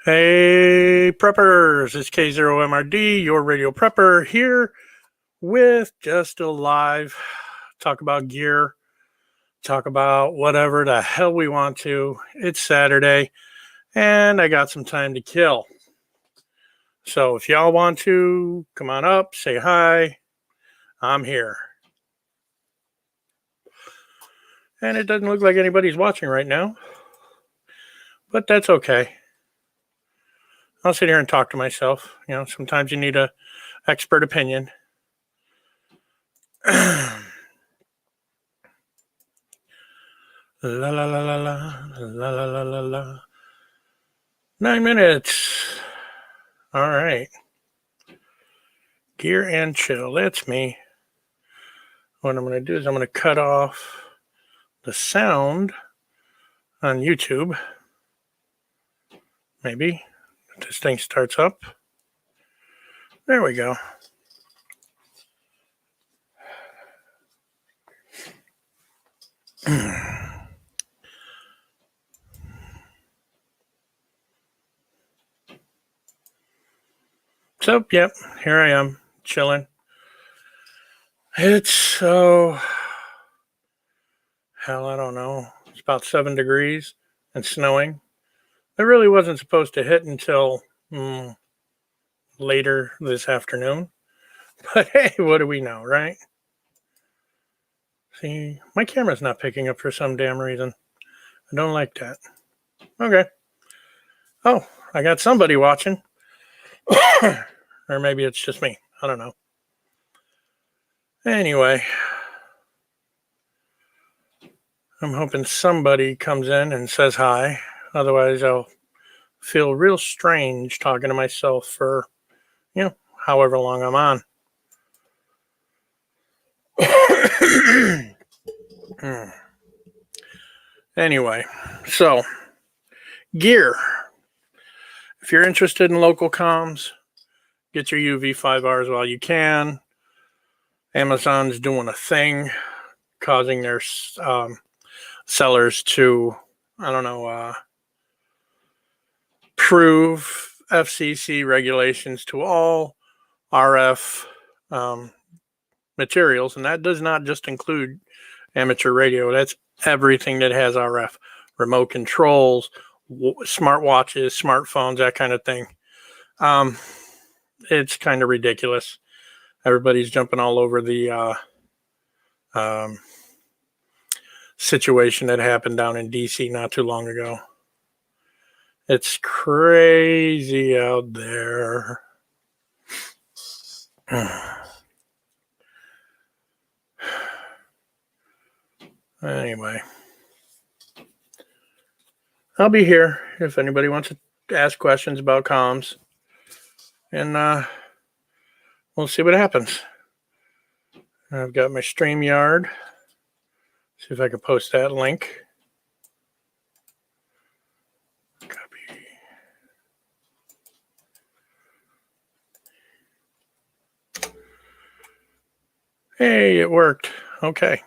Hey, preppers, it's K0MRD, your radio prepper, here with just a live talk about gear, talk about whatever the hell we want to. It's Saturday, and I got some time to kill. So if y'all want to, come on up, say hi. I'm here. And it doesn't look like anybody's watching right now, but that's okay. I'll sit here and talk to myself. You know, sometimes you need a expert opinion. La la la la la la la la la la. 9 minutes. All right. Gear and chill. That's me. What I'm going to do is I'm going to cut off the sound on YouTube. Maybe if this thing starts up. There we go. So, yep, here I am, chilling. It's so, hell, I don't know. It's about 7 degrees and snowing. It really wasn't supposed to hit until later this afternoon. But hey, what do we know, right? See, my camera's not picking up for some damn reason. I don't like that. Okay. Oh, I got somebody watching. Or maybe it's just me. I don't know. Anyway, I'm hoping somebody comes in and says hi. Otherwise, I'll feel real strange talking to myself for, however long I'm on. Anyway, so gear. If you're interested in local comms, get your UV5Rs while you can. Amazon's doing a thing, causing their sellers to, prove FCC regulations to all RF materials. And that does not just include amateur radio. That's everything that has RF, remote controls, smartwatches, smartphones, that kind of thing. It's kind of ridiculous. Everybody's jumping all over the situation that happened down in DC not too long ago. It's crazy out there. Anyway, I'll be here if anybody wants to ask questions about comms. And we'll see what happens. I've got my StreamYard. See if I can post that link. Copy. Hey, it worked. Okay.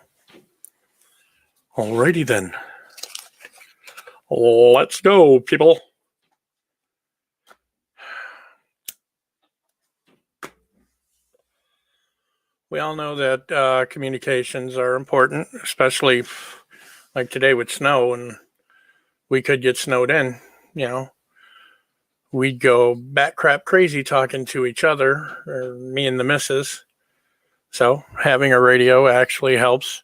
Alrighty then. Let's go, people. We all know that communications are important, especially like today with snow, and we could get snowed in, We'd go bat crap crazy talking to each other, or me and the missus. So having a radio actually helps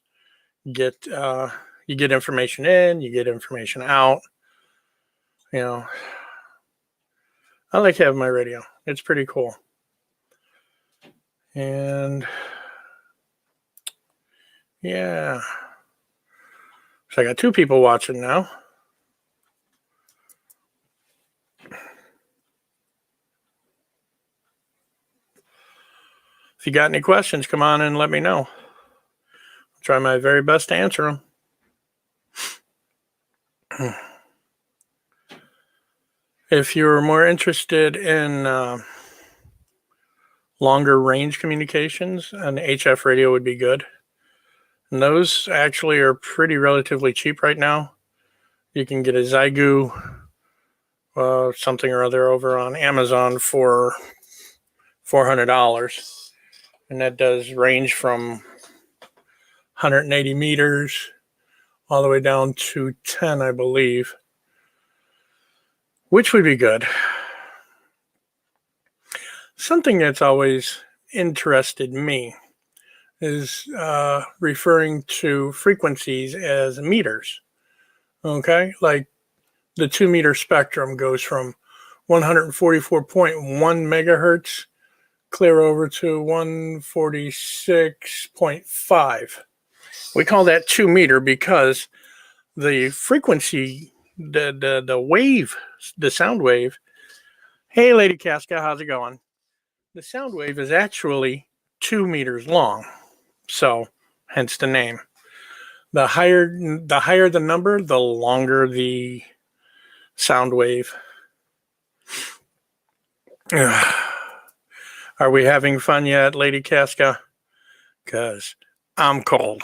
get you get information in, you get information out. I like having my radio. It's pretty cool. And yeah. So I got 2 people watching now. If you got any questions, come on and let me know. I'll try my very best to answer them. If you're more interested in longer range communications, an HF radio would be good. And those actually are pretty relatively cheap right now. You can get a Xiegu something or other over on Amazon for $400. And that does range from 180 meters all the way down to 10, I believe, which would be good. Something that's always interested me is referring to frequencies as meters. Okay, like the 2 meter spectrum goes from 144.1 megahertz clear over to 146.5. We call that 2 meter because the frequency, the wave, the sound wave. Hey, Lady Casca, how's it going? The sound wave is actually 2 meters long, so hence the name. The higher the number, the longer the sound wave. Are we having fun yet, Lady Casca? Because I'm cold.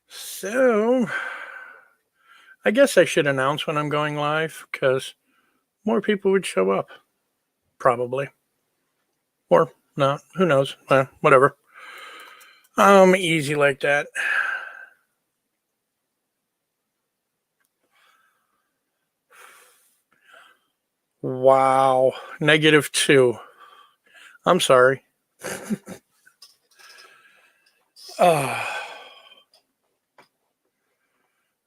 So, I guess I should announce when I'm going live because more people would show up, probably. Or not, who knows? Whatever. I'm easy like that. Wow, -2. I'm sorry.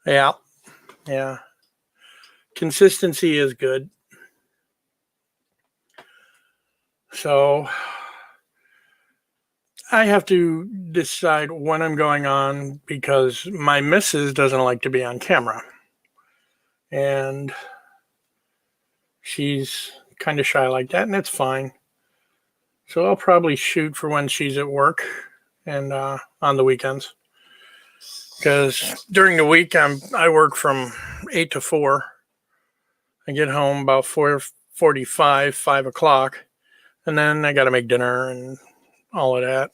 Yeah, yeah. Consistency is good. So I have to decide when I'm going on because my missus doesn't like to be on camera. And she's kind of shy like that, and that's fine. So I'll probably shoot for when she's at work and on the weekends. Because during the week I work from 8 to 4. I get home about 4:45, 5 o'clock, and then I got to make dinner and all of that.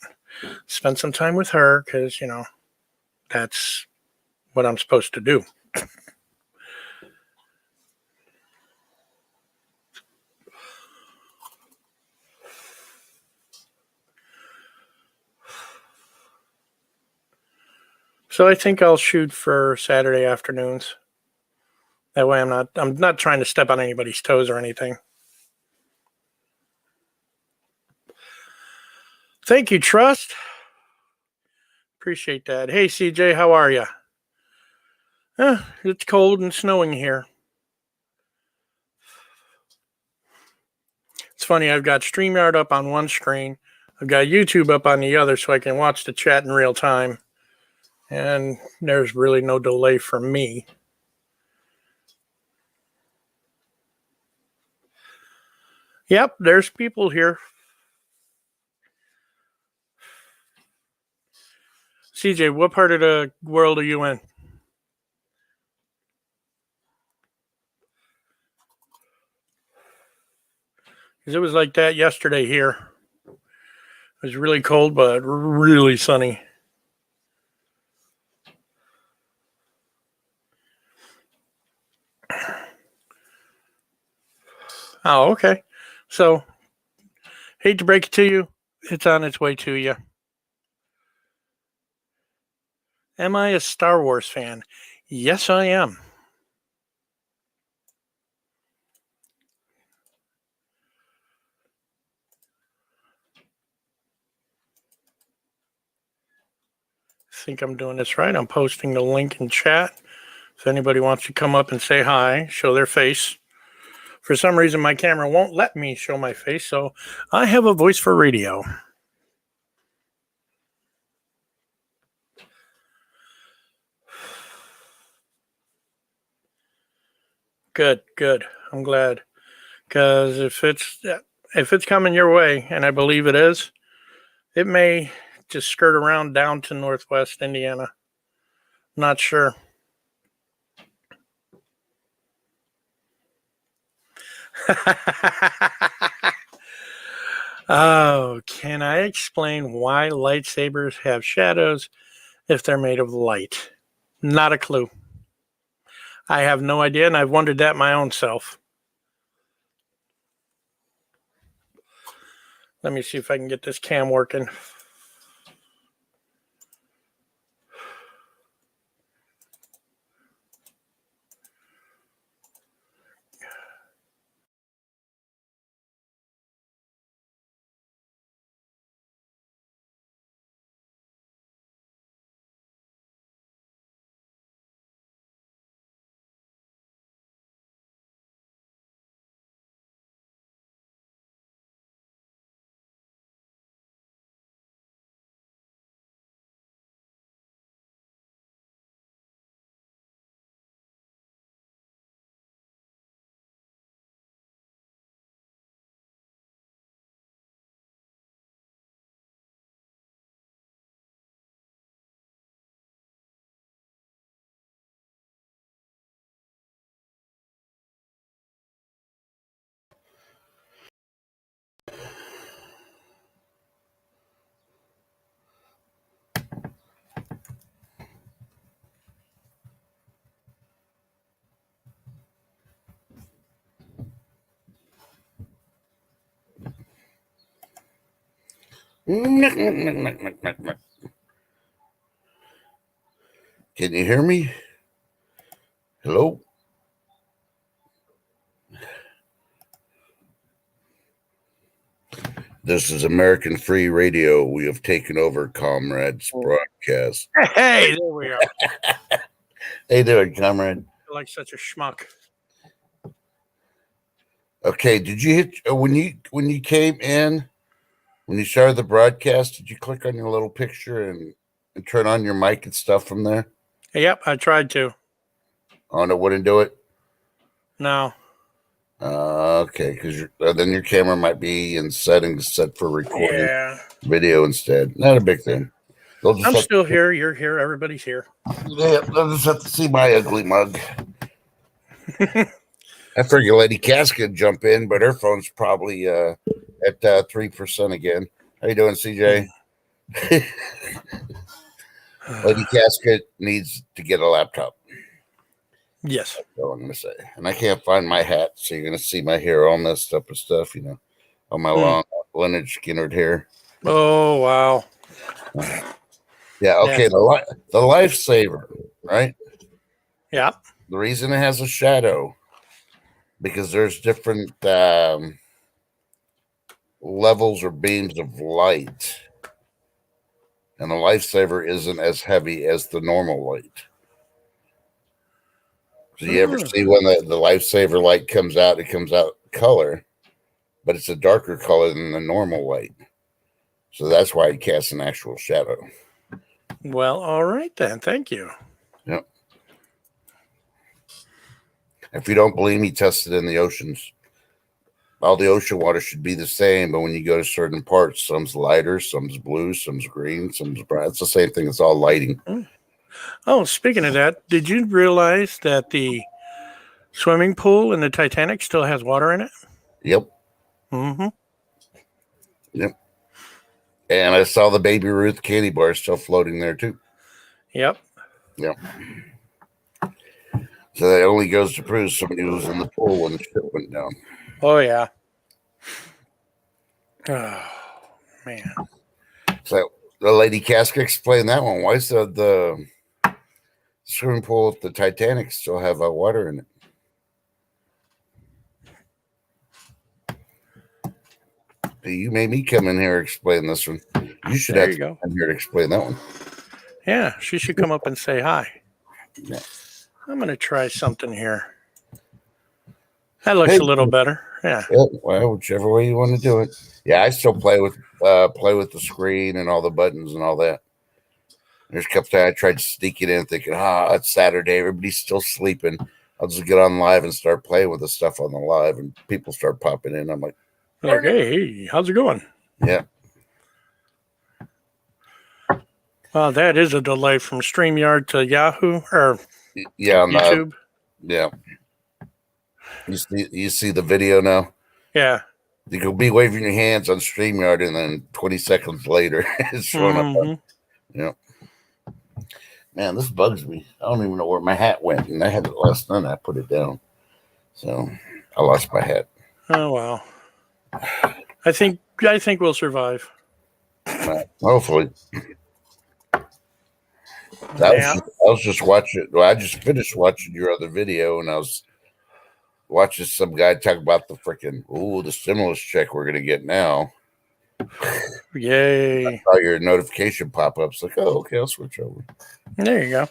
Spend some time with her because, that's what I'm supposed to do. So I think I'll shoot for Saturday afternoons. That way I'm not trying to step on anybody's toes or anything. Thank you, Trust. Appreciate that. Hey, CJ, how are you? It's cold and snowing here. It's funny, I've got StreamYard up on one screen. I've got YouTube up on the other so I can watch the chat in real time. And there's really no delay for me. Yep, there's people here. CJ, what part of the world are you in? Because it was like that yesterday here. It was really cold, but really sunny. Oh, okay. So, hate to break it to you, it's on its way to you. Am I a Star Wars fan? Yes, I am. I think I'm doing this right. I'm posting the link in chat. If anybody wants to come up and say hi, show their face. For some reason, my camera won't let me show my face, so I have a voice for radio. Good. I'm glad. Because if it's coming your way, and I believe it is, it may just skirt around down to Northwest Indiana. Not sure. Oh, can I explain why lightsabers have shadows if they're made of light? Not a clue. I have no idea, and I've wondered that my own self. Let me see if I can get this cam working. Can you hear me? Hello? This is American Free Radio. We have taken over Comrade's broadcast. Hey, there we are. How you doing, Comrade? You're like such a schmuck. Okay, did you hit when you came in, when you started the broadcast, did you click on your little picture and turn on your mic and stuff from there? Yep, I tried to. Oh, no, wouldn't do it? No. Okay, because then your camera might be in settings set for recording video instead. Not a big thing. I'm still here. You're here. Everybody's here. Yeah, they'll just have to see my ugly mug. I figure Lady Casca would jump in, but her phone's probably at 3% again. How you doing, CJ? Lady Casca needs to get a laptop. Yes. That's all I'm going to say. And I can't find my hat, so you're going to see my hair all messed up and stuff, on my long lineage Skinnerd hair. Oh, wow. Yeah, okay, the lifesaver, right? Yeah. The reason it has a shadow, because there's different levels or beams of light. And the lifesaver isn't as heavy as the normal light. So you ever see when the lifesaver light comes out, it comes out color, but it's a darker color than the normal light. So that's why it casts an actual shadow. Well, all right then. Thank you. Yep. If you don't believe me, test it in the oceans. All the ocean water should be the same, but when you go to certain parts, some's lighter, some's blue, some's green, some's brown. It's the same thing. It's all lighting. Oh, speaking of that, did you realize that the swimming pool in the Titanic still has water in it? Yep. Mm-hmm. Yep. And I saw the Baby Ruth candy bar still floating there too. Yep. Yep. So that only goes to prove somebody was in the pool when the ship went down. Oh, yeah. Oh, man. So the Lady Casca explained that one. Why is the swimming pool at the Titanic still have water in it? You made me come in here and explain this one. You should have to come in here to explain that one. Yeah, she should come up and say hi. Yeah. I'm going to try something here. That looks a little better. Yeah. Well, whichever way you want to do it. Yeah, I still play with the screen and all the buttons and all that. There's a couple times I tried to sneak it in thinking, it's Saturday. Everybody's still sleeping. I'll just get on live and start playing with the stuff on the live, and people start popping in. I'm like, hey, how's it going? Yeah. Well, that is a delay from StreamYard to Yahoo or YouTube. Yeah. You see the video now? Yeah. You could be waving your hands on StreamYard, and then 20 seconds later, it's showing up. Man, this bugs me. I don't even know where my hat went, and I had it last night. I put it down, so I lost my hat. Oh wow. I think we'll survive. Hopefully. I was just watching. Well, I just finished watching your other video, and I was watching some guy talk about the the stimulus check we're gonna get now. Yay! I saw your notification pop up. It's like, oh, okay, I'll switch over. There you go.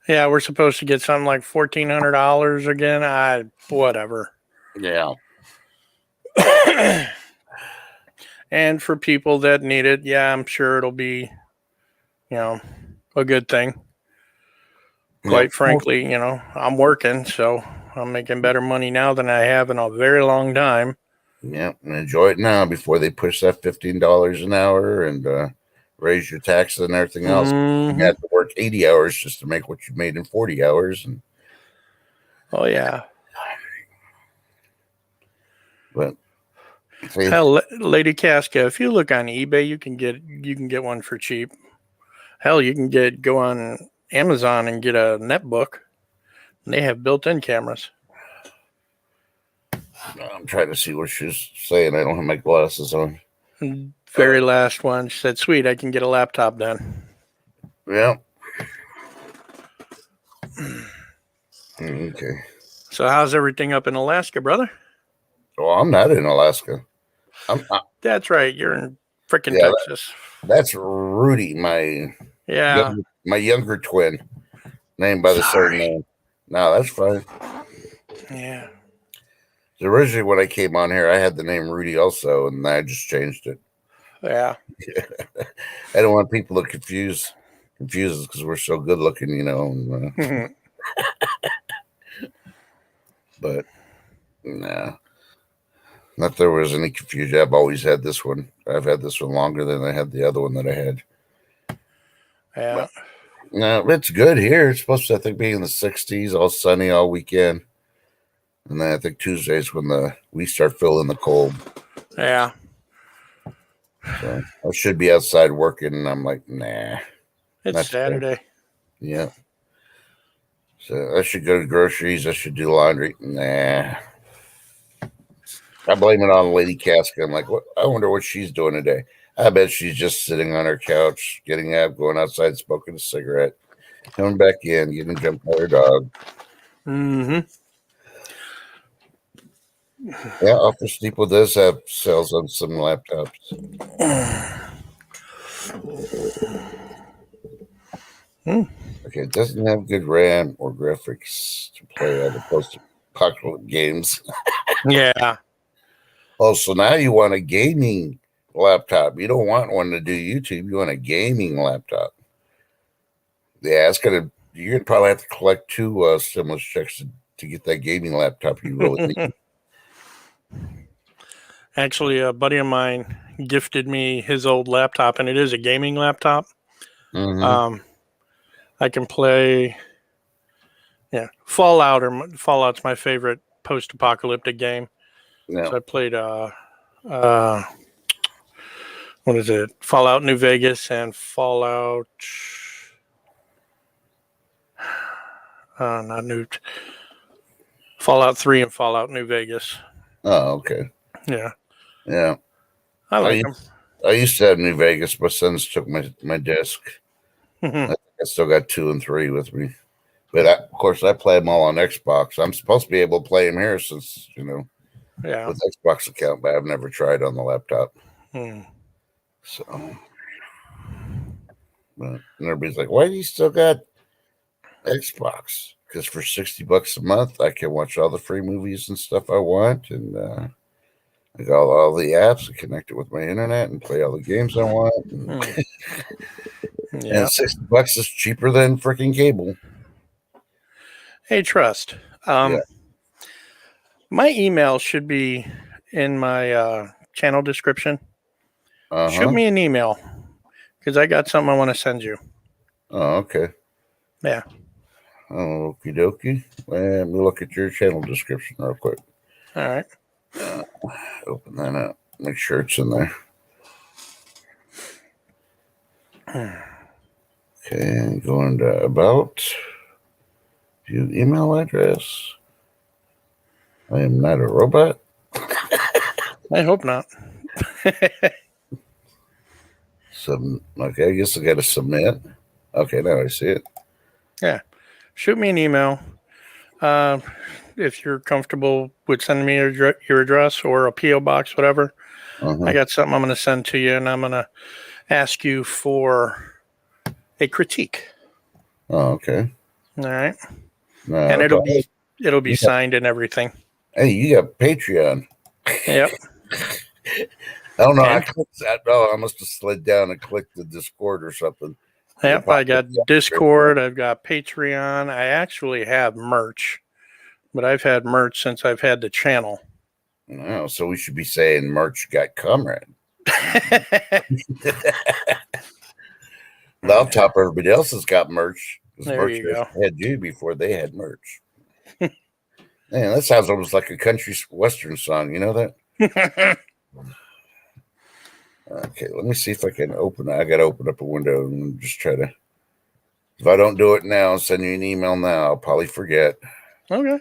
Yeah, we're supposed to get something like $1,400 again. Whatever. Yeah. And for people that need it, yeah, I'm sure it'll be, a good thing. Quite frankly, I'm working, so I'm making better money now than I have in a very long time. Yeah, and enjoy it now before they push that $15 an hour and raise your taxes and everything else. You have to work 80 hours just to make what you made in 40 hours. Oh yeah. But hell, Lady Casca, if you look on eBay, you can get one for cheap. Hell, you can go on Amazon and get a netbook. They have built-in cameras. I'm trying to see what she's saying. I don't have my glasses on. Very last one, she said, "Sweet, I can get a laptop done." Yeah. Okay. So how's everything up in Alaska, brother? Well, I'm not in Alaska. That's right. You're in freaking Texas. That's Rudy, my younger twin, named by the same name. No, that's fine. Yeah. So originally, when I came on here, I had the name Rudy also, and I just changed it. Yeah. I don't want people to confuse us because we're so good looking, But nah, not there was any confusion. I've always had this one. I've had this one longer than I had the other one that I had. Yeah. No, it's good here. It's supposed to, I think, be in the 60s, all sunny all weekend. And then I think Tuesday's when we start feeling the cold. Yeah. So I should be outside working, and I'm like, nah. It's Saturday. Yeah. So I should go to groceries. I should do laundry. Nah. I blame it on Lady Casca. I'm like, what? I wonder what she's doing today. I bet she's just sitting on her couch, getting up, going outside, smoking a cigarette, coming back in, getting jumped by her dog. Mm-hmm. Yeah, Office Depot does have sales on some laptops. Okay, it doesn't have good RAM or graphics to play all the post-apocalyptic games. Yeah. Oh, so now you want a gaming laptop. You don't want one to do YouTube. You want a gaming laptop. Yeah, you're gonna probably have to collect 2 stimulus checks to get that gaming laptop you really need. Actually, a buddy of mine gifted me his old laptop, and it is a gaming laptop. Mm-hmm. I can play, Fallout. Fallout's my favorite post-apocalyptic game. Yeah. So I played, what is it? Fallout New Vegas and Fallout, Fallout 3 and Fallout New Vegas. Oh, okay. Yeah. Yeah. I like them. I used to have New Vegas. My sons took my disc. I still got 2 and 3 with me. But of course, I play them all on Xbox. I'm supposed to be able to play them here since, with Xbox account, but I've never tried on the laptop. So, but everybody's like, why do you still got Xbox? Because for $60 a month, I can watch all the free movies and stuff I want, and I got all the apps and connect it with my internet and play all the games I want. And $60 is cheaper than freaking cable. Hey, Trust. My email should be in my channel description. Shoot me an email because I got something I want to send you. Oh, okay. Yeah. Okie dokie. Let me look at your channel description real quick. All right. Open that up. Make sure it's in there. Okay, going to about. View email address. I am not a robot. I hope not. Okay, I guess I got to submit. Okay, now I see it. Yeah. Shoot me an email if you're comfortable with sending me your address or a P.O. box, whatever. I got something I'm going to send to you, and I'm going to ask you for a critique. Oh, okay. All right. No, And it'll be signed and everything. Hey, you got Patreon. Yep. I don't know. I clicked that. Oh, I must have slid down and clicked the Discord or something. Yep. I got Discord. I've got Patreon. I actually have merch, but I've had merch since I've had the channel. Oh, so we should be saying merch got comrade. I'll top everybody else has got merch. There you go. Had you before they had merch. Man, that sounds almost like a country western song. You know that? Okay, let me see if I can open it. I got to open up a window and just try to. If I don't do it now, send you an email now. I'll probably forget. Okay.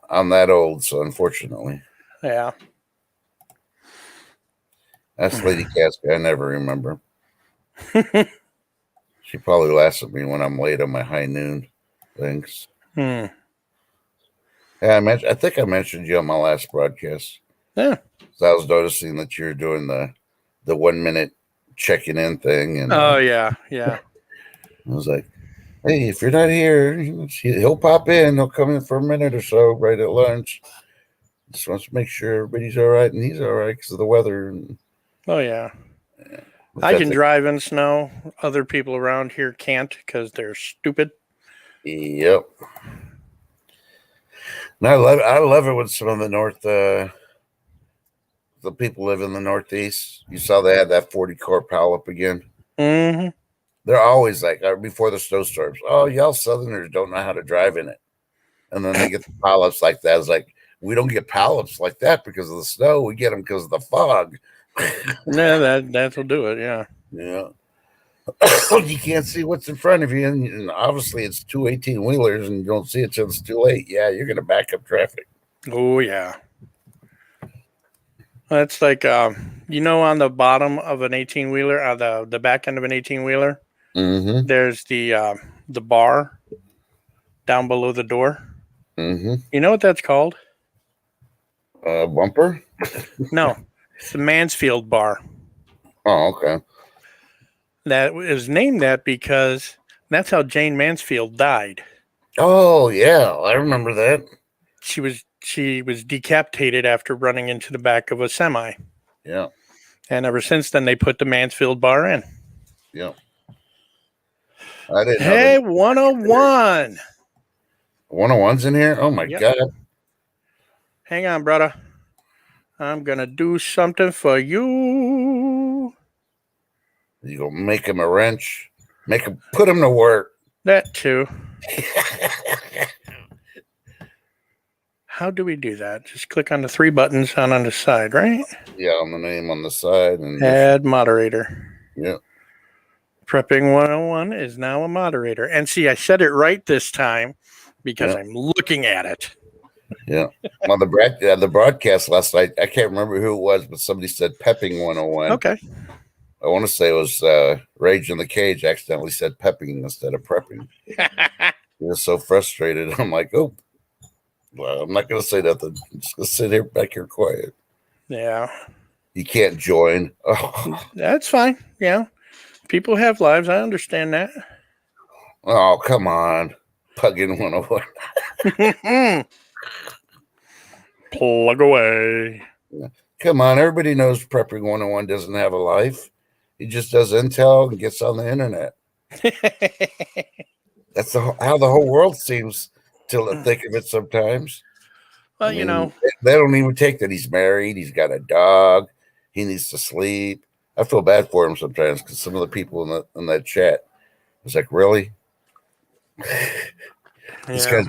I'm that old, so unfortunately. Yeah. That's Lady Casca. I never remember. She probably laughs at me when I'm late on my high noon things. Yeah, I think I mentioned you on my last broadcast. Yeah. So I was noticing that you're doing the 1 minute checking in thing. And oh yeah. I was like, hey, if you're not here, he'll pop in. He'll come in for a minute or so right at lunch. Just wants to make sure everybody's all right and he's all right because of the weather. And, oh yeah. I can drive in snow. Other people around here can't because they're stupid. Yep. And I love it when some of the the people live in the Northeast. You saw they had that 40 car pile up again. Mm-hmm. They're always like, before the snowstorms, oh, y'all Southerners don't know how to drive in it. And then they get the pile-ups like that. It's like, we don't get pile-ups like that because of the snow. We get them because of the fog. Yeah, that'll do it. Yeah. Yeah. You can't see what's in front of you. And obviously, it's 2 18-wheelers and you don't see it till it's too late. Yeah, you're going to back up traffic. Oh, yeah. That's like, on the bottom of an 18-wheeler, the back end of an 18-wheeler, there's the bar down below the door. You know what that's called? Bumper? No, it's the Mansfield bar. Oh, okay. That was named that because that's how Jane Mansfield died. Oh, yeah, I remember that. She was decapitated after running into the back of a semi. Yeah. And ever since then, they put the Mansfield bar in. Yeah. I didn't know. Hey, 101. 101's in here? Oh, my God. Hang on, brother. I'm going to do something for you. You go make him a wrench. Put him to work. That too. How do we do that? Just click on the three buttons on the side, right? Yeah, on the name on the side. And add moderator. Yeah. Prepping 101 is now a moderator. And see, I said it right this time because I'm looking at it. Yeah. On the broadcast last night, I can't remember who it was, but somebody said pepping 101. Okay. I want to say it was Rage in the Cage accidentally said pepping instead of prepping. He was so frustrated. I'm like, oh, well, I'm not going to say nothing. I'm just going to sit here back here quiet. Yeah. You can't join. Oh. That's fine. Yeah. People have lives. I understand that. Oh, come on. Pugging 101. Plug away. Yeah. Come on. Everybody knows Prepping 101 doesn't have a life. He just does intel and gets on the internet. That's how the whole world seems to think of it sometimes. Well, they don't even take that he's married. He's got a dog. He needs to sleep. I feel bad for him sometimes because some of the people in that chat was like, really? Yeah.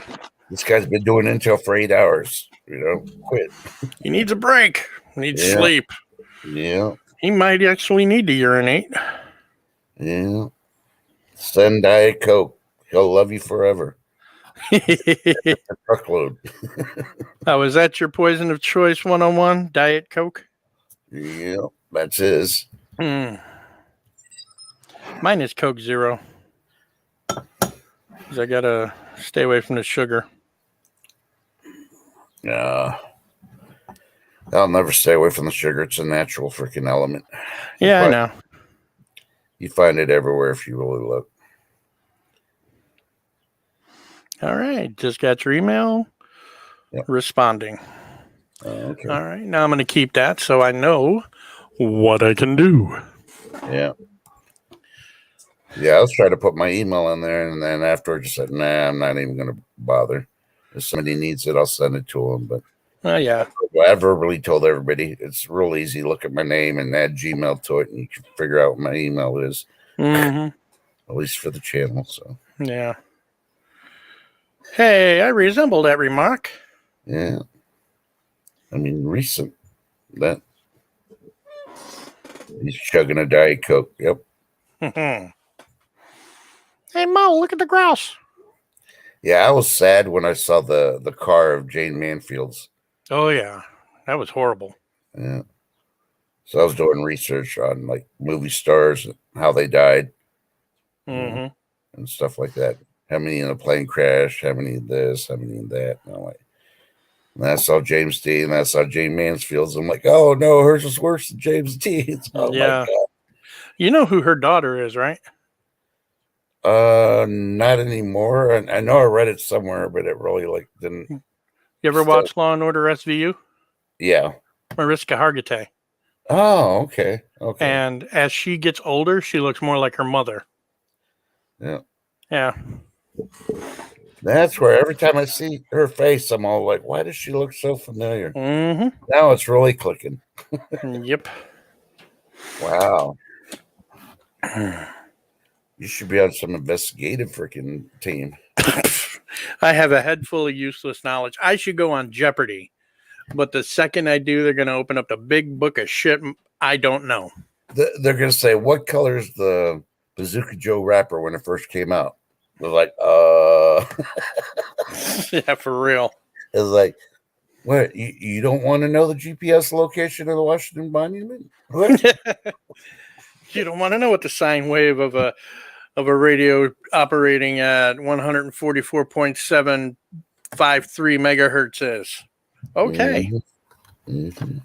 This guy's been doing Intel for 8 hours. Quit. He needs a break. Needs sleep. Yeah. He might actually need to urinate. Yeah. Send Diet Coke. He'll love you forever. A truckload. Was that your poison of choice 101? Diet Coke? Yeah, that's his. Mine is Coke Zero. Because I got to stay away from the sugar. Yeah. I'll never stay away from the sugar. It's a natural freaking element. Yeah, I know. You find it everywhere if you really look. All right. Just got your email. Yep. Responding. Okay. All right. Now I'm going to keep that so I know what I can do. Yeah. Yeah, I was trying to put my email in there, and then afterwards I said, nah, I'm not even going to bother. If somebody needs it, I'll send it to them. But yeah. I verbally told everybody it's real easy. Look at my name and add Gmail to it, and you can figure out what my email is. Mm-hmm. At least for the channel. So yeah. Hey, I resemble that remark. Yeah. I mean, recent. That he's chugging a Diet Coke. Yep. Hey, Mo, look at the grouse. Yeah, I was sad when I saw the car of Jane Manfield's. Oh, yeah. That was horrible. Yeah. So I was doing research on like movie stars and how they died. Mm-hmm. And stuff like that. How many in a plane crash? How many in this? How many in that? And I'm like, and I saw James Dean, and I saw Jane Mansfield's. I'm like, oh no, hers is worse than James Dean's. Oh my god. You know who her daughter is, right? Not anymore. And I know I read it somewhere, but it really like didn't. You ever watch Law and Order SVU? Yeah. Mariska Hargitay. Oh, okay. Okay. And as she gets older, she looks more like her mother. Yeah. Yeah. That's where every time I see her face, I'm all like, why does she look so familiar? Mm-hmm. Now it's really clicking. Yep. Wow. You should be on some investigative freaking team. I have a head full of useless knowledge. I should go on Jeopardy. But the second I do, they're going to open up the big book of shit I don't know. They're going to say, what color is the Bazooka Joe rapper when it first came out? They're like, Yeah, for real. It's like, what? You don't want to know the GPS location of the Washington Monument? What? You don't want to know what the sine wave of a radio operating at 144.753 megahertz is. Okay. Mm-hmm.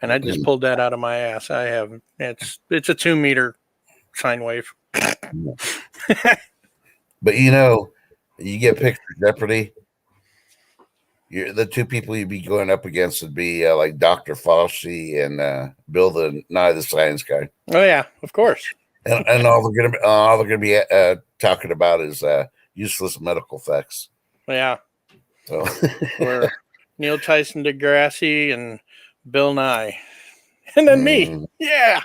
And I just pulled that out of my ass. I have it's a 2 meter sine wave. But you get picked for Jeopardy. The two people you'd be going up against would be like Dr. Fauci and Bill the Nye the Science Guy. Oh yeah, of course. And all they're gonna be talking about is useless medical facts. Yeah. So Or Neil Tyson deGrasse and Bill Nye, and then me. Yeah.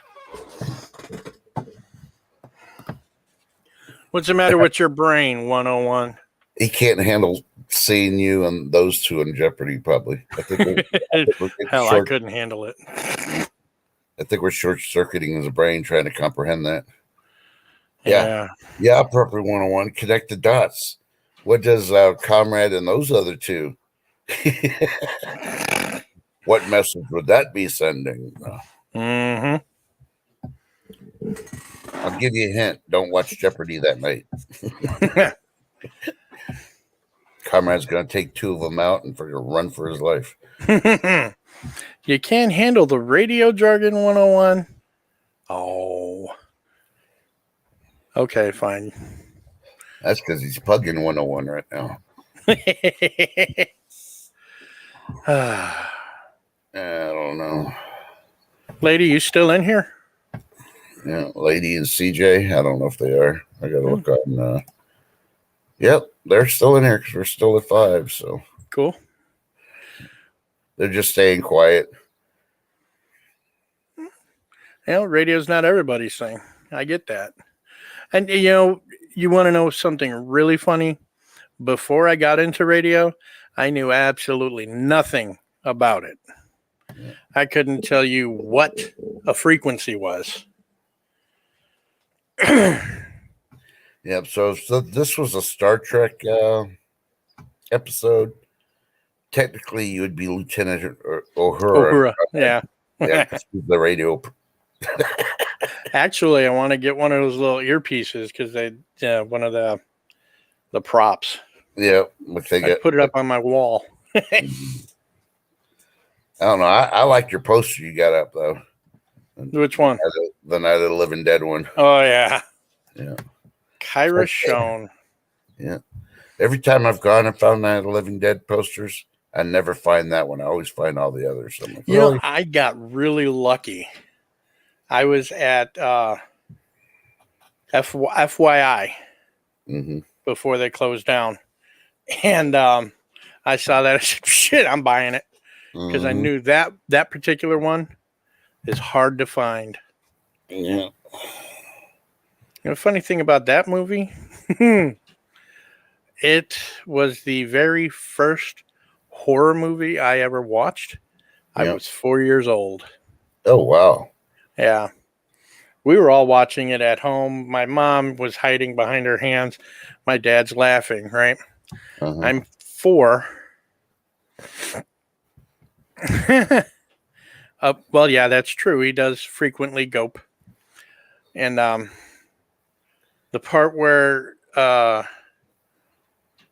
What's the matter with your brain, 101? He can't handle seeing you and those two in Jeopardy, probably. I think Hell, I couldn't handle it. I think we're short-circuiting his brain trying to comprehend that. Yeah. Yeah, Proper 101. Connect the dots. What does Comrade and those other two? What message would that be sending? Mm-hmm. I'll give you a hint. Don't watch Jeopardy that night. Comrade's going to take two of them out and run for his life. You can't handle the radio jargon 101? Oh. Okay, fine. That's because he's plugging 101 right now. I don't know. Lady, you still in here? Yeah, Lady and CJ. I don't know if they are. I got to look on. Yep, they're still in here because we're still at 5. So cool. They're just staying quiet. Radio's not everybody's thing. I get that. And, You want to know something really funny? Before I got into radio, I knew absolutely nothing about it. Yeah. I couldn't tell you what a frequency was. Yep. So this was a Star Trek episode. Technically, you would be Lieutenant Uhura. Uhura. Yeah. Yeah, because the radio. Actually, I want to get one of those little earpieces because one of the props. Yeah, which they I get. put it up on my wall. I don't know. I like your poster you got up though. Which one? The Night of the Living Dead one. Oh yeah. Yeah. Kyra Shone. Yeah. Every time I've gone and found Night of the Living Dead posters, I never find that one. I always find all the others. I'm like, really? I got really lucky. I was at FYI before they closed down, and I saw that. I said, "Shit, I'm buying it," because I knew that particular one is hard to find. Yeah. The funny thing about that movie, it was the very first horror movie I ever watched. I was 4 years old. Oh, wow. Yeah. We were all watching it at home. My mom was hiding behind her hands. My dad's laughing, right? I'm 4. Well, yeah, that's true. He does frequently gope. And the part where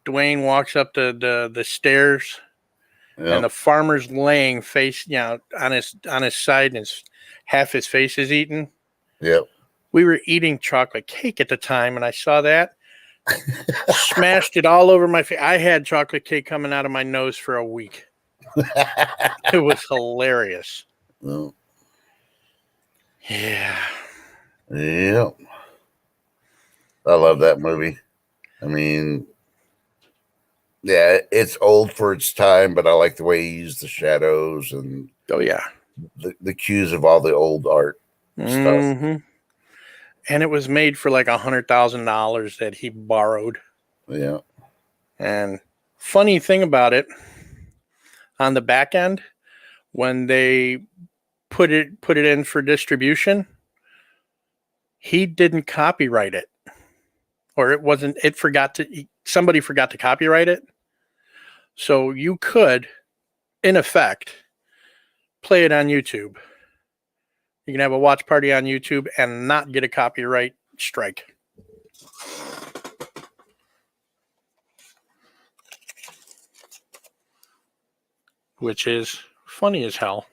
Dwayne walks up the stairs and the farmer's laying face, on his side, and half his face is eaten. Yep. We were eating chocolate cake at the time, and I saw that. Smashed it all over my face. I had chocolate cake coming out of my nose for a week. It was hilarious. Oh. Yeah. Yep. I love that movie. I mean, yeah, it's old for its time, but I like the way he used the shadows and the cues of all the old art stuff. And it was made for like $100,000 that he borrowed. Yeah. And funny thing about it, on the back end, when they put it in for distribution, he didn't copyright it, or somebody forgot to copyright it. So you could, in effect, play it on YouTube. You can have a watch party on YouTube and not get a copyright strike. Which is funny as hell.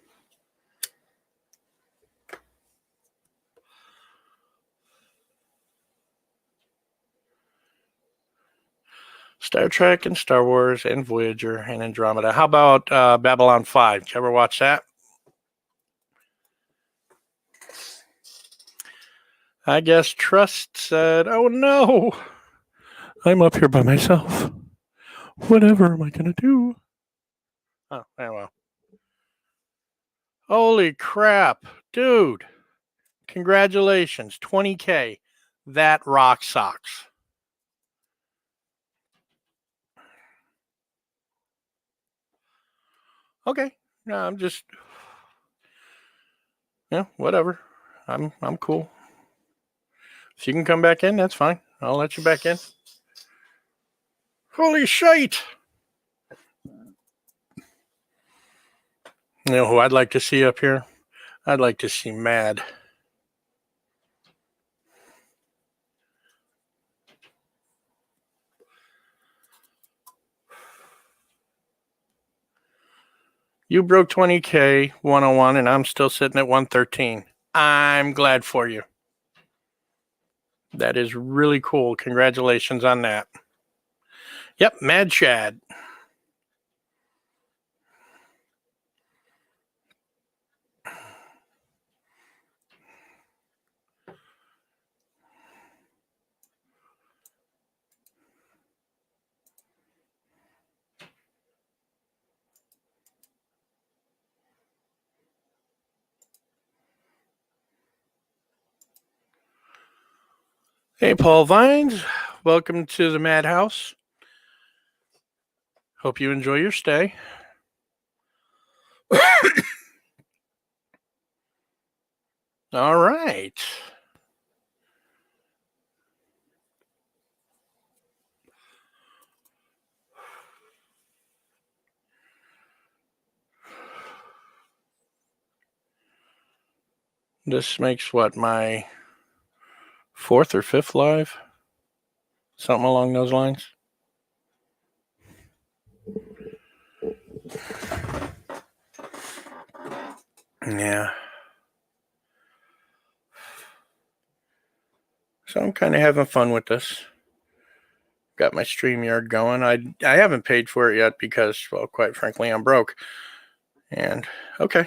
Star Trek and Star Wars and Voyager and Andromeda. How about Babylon 5? Did you ever watch that? I guess Trust said, "Oh no, I'm up here by myself. Whatever am I going to do?" Oh, well. Holy crap, dude. Congratulations, 20K. That rock socks. Okay. No, I'm just, whatever. I'm cool. If you can come back in, that's fine. I'll let you back in. Holy shite. You know who I'd like to see up here? I'd like to see Mad. You broke 20K 101, and I'm still sitting at 113. I'm glad for you. That is really cool. Congratulations on that. Yep, Mad Shad. Hey, Paul Vines. welcome to the Madhouse. Hope you enjoy your stay. All right. This makes what, my fourth or fifth live? Something along those lines. Yeah. So I'm kind of having fun with this. Got my StreamYard going. I haven't paid for it yet because, well, quite frankly, I'm broke. And okay,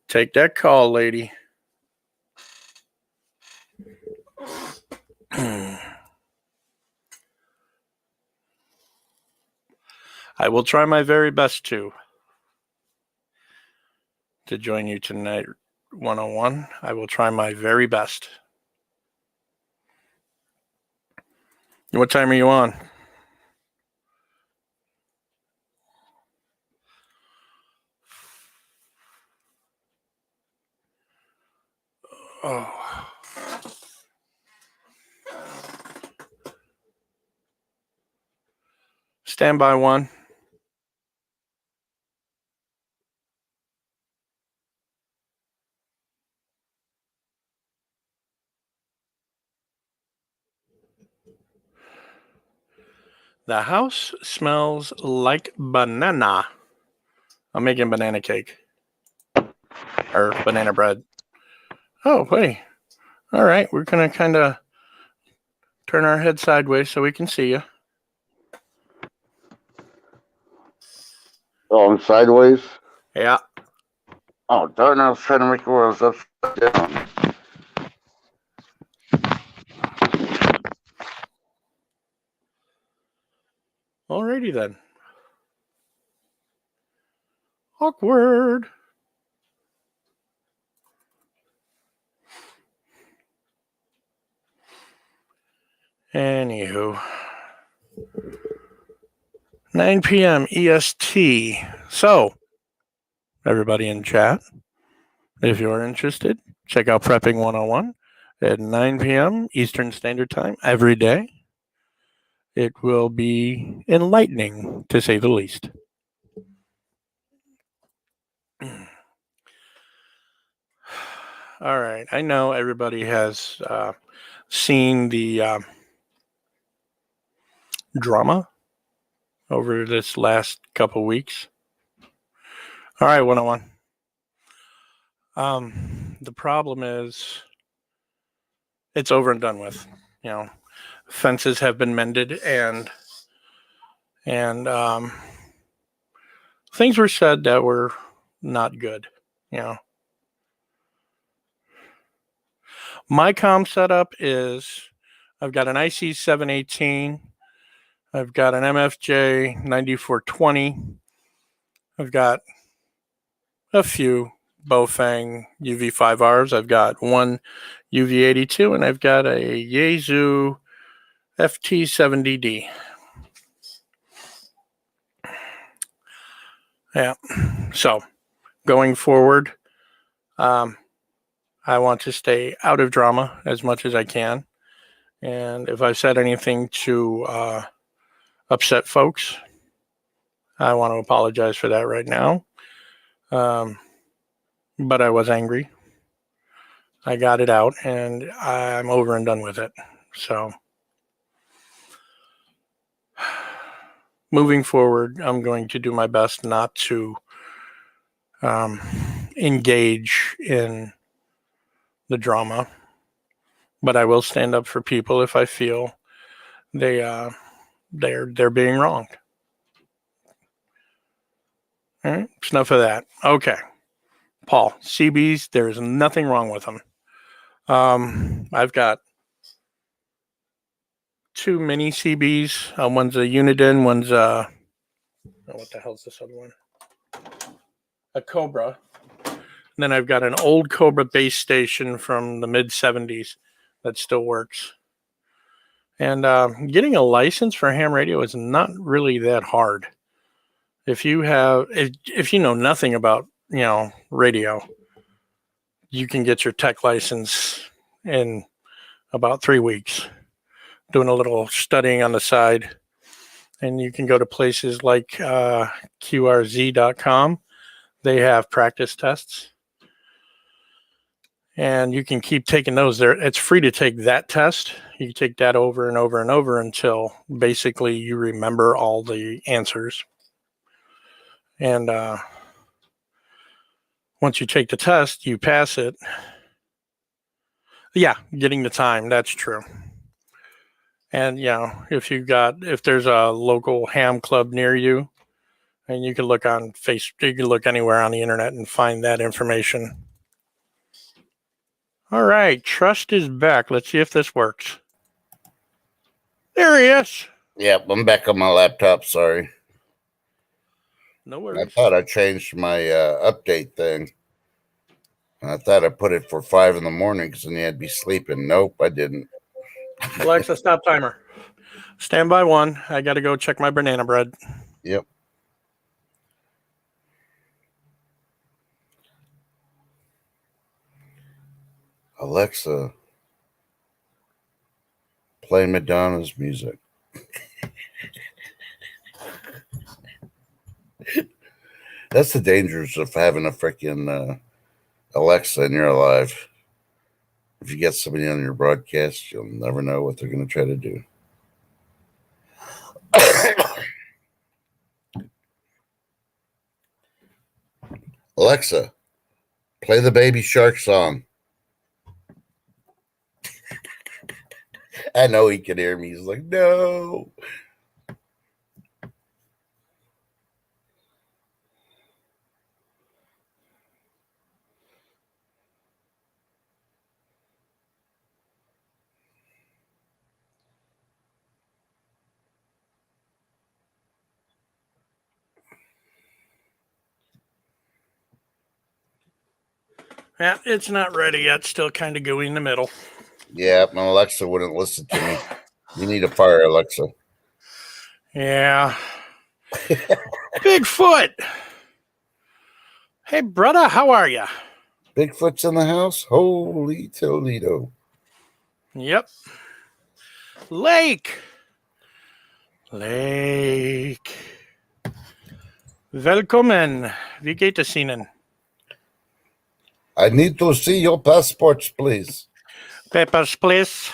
take that call, lady. I will try my very best to join you tonight, 101. I will try my very best. What time are you on? Oh. Stand by one. The house smells like banana. I'm making banana cake. Or banana bread. Oh, wait. All right, we're going to kind of turn our head sideways so we can see you. Oh, I'm sideways? Yeah. Oh, darn, I was trying to make it where I was upside down. Alrighty then. Awkward. Anywho. 9 p.m. EST. So, everybody in chat, if you're interested, check out Prepping 101 at 9 p.m. Eastern Standard Time every day. It will be enlightening, to say the least. All right. I know everybody has seen the drama over this last couple weeks. All right, 101. The problem is it's over and done with. You know, fences have been mended and things were said that were not good. You know, my comm setup is I've got an IC 718, I've got an MFJ 9420, I've got a few Bofang UV5Rs, I've got one UV82, and I've got a Yaesu FT70D. Yeah. So going forward, I want to stay out of drama as much as I can. And if I've said anything to upset folks, I want to apologize for that right now. But I was angry. I got it out and I'm over and done with it. So moving forward, I'm going to do my best not to engage in the drama, but I will stand up for people if I feel they're being wronged. All right, it's enough of that. Okay, Paul, CBs, there's nothing wrong with them. I've got two mini CBs. One's a Uniden, one's a what the hell's this other one? A Cobra. And then I've got an old Cobra base station from the mid 70s that still works. And getting a license for ham radio is not really that hard. If you know nothing about radio, you can get your tech license in about 3 weeks, doing a little studying on the side. And you can go to places like QRZ.com. They have practice tests. And you can keep taking those there. It's free to take that test. You can take that over and over and over until basically you remember all the answers. And once you take the test, you pass it. Yeah, getting the time, that's true. And if there's a local ham club near you, and you can look on Facebook, you can look anywhere on the internet and find that information. All right, Trust is back. Let's see if this works. There he is. Yep, I'm back on my laptop. Sorry. No worries. I thought I changed my update thing. I thought I put it for 5 in the morning because then you had to be sleeping. Nope, I didn't. Alexa, stop timer. Stand by 1. I got to go check my banana bread. Yep. Alexa, play Madonna's music. That's the dangers of having a freaking Alexa and you're alive. If you get somebody on your broadcast, you'll never know what they're going to try to do. Alexa, play the Baby Shark song. I know he can hear me. He's like, no. Yeah, it's not ready yet. Still kind of gooey in the middle. Yeah, my Alexa wouldn't listen to me. You need a fire, Alexa. Yeah. Bigfoot. Hey, brother, how are you? Bigfoot's in the house? Holy Toledo. Yep. Lake. Velkommen. Wie geht es Ihnen? I need to see your passports, please. Papers, please.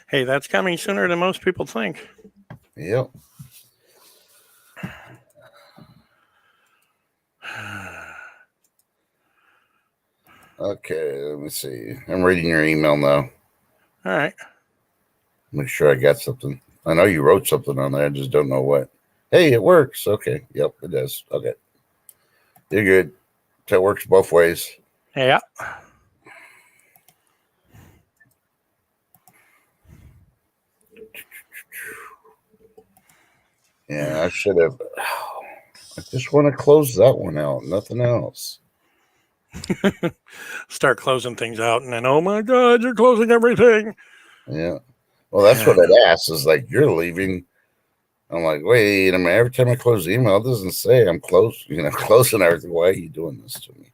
Hey, that's coming sooner than most people think. Yep. Okay, let me see. I'm reading your email now. All right. Make sure I got something. I know you wrote something on there. I just don't know what. Hey, it works. Okay. Yep, it does. Okay. You're good. That works both ways. Yeah. Yeah, I should have. I just want to close that one out. Nothing else. Start closing things out, and then, oh my God, you're closing everything. Yeah. Well, that's what it asks. Is like, you're leaving. I'm like, wait a minute. Every time I close the email, it doesn't say I'm closing everything. Why are you doing this to me?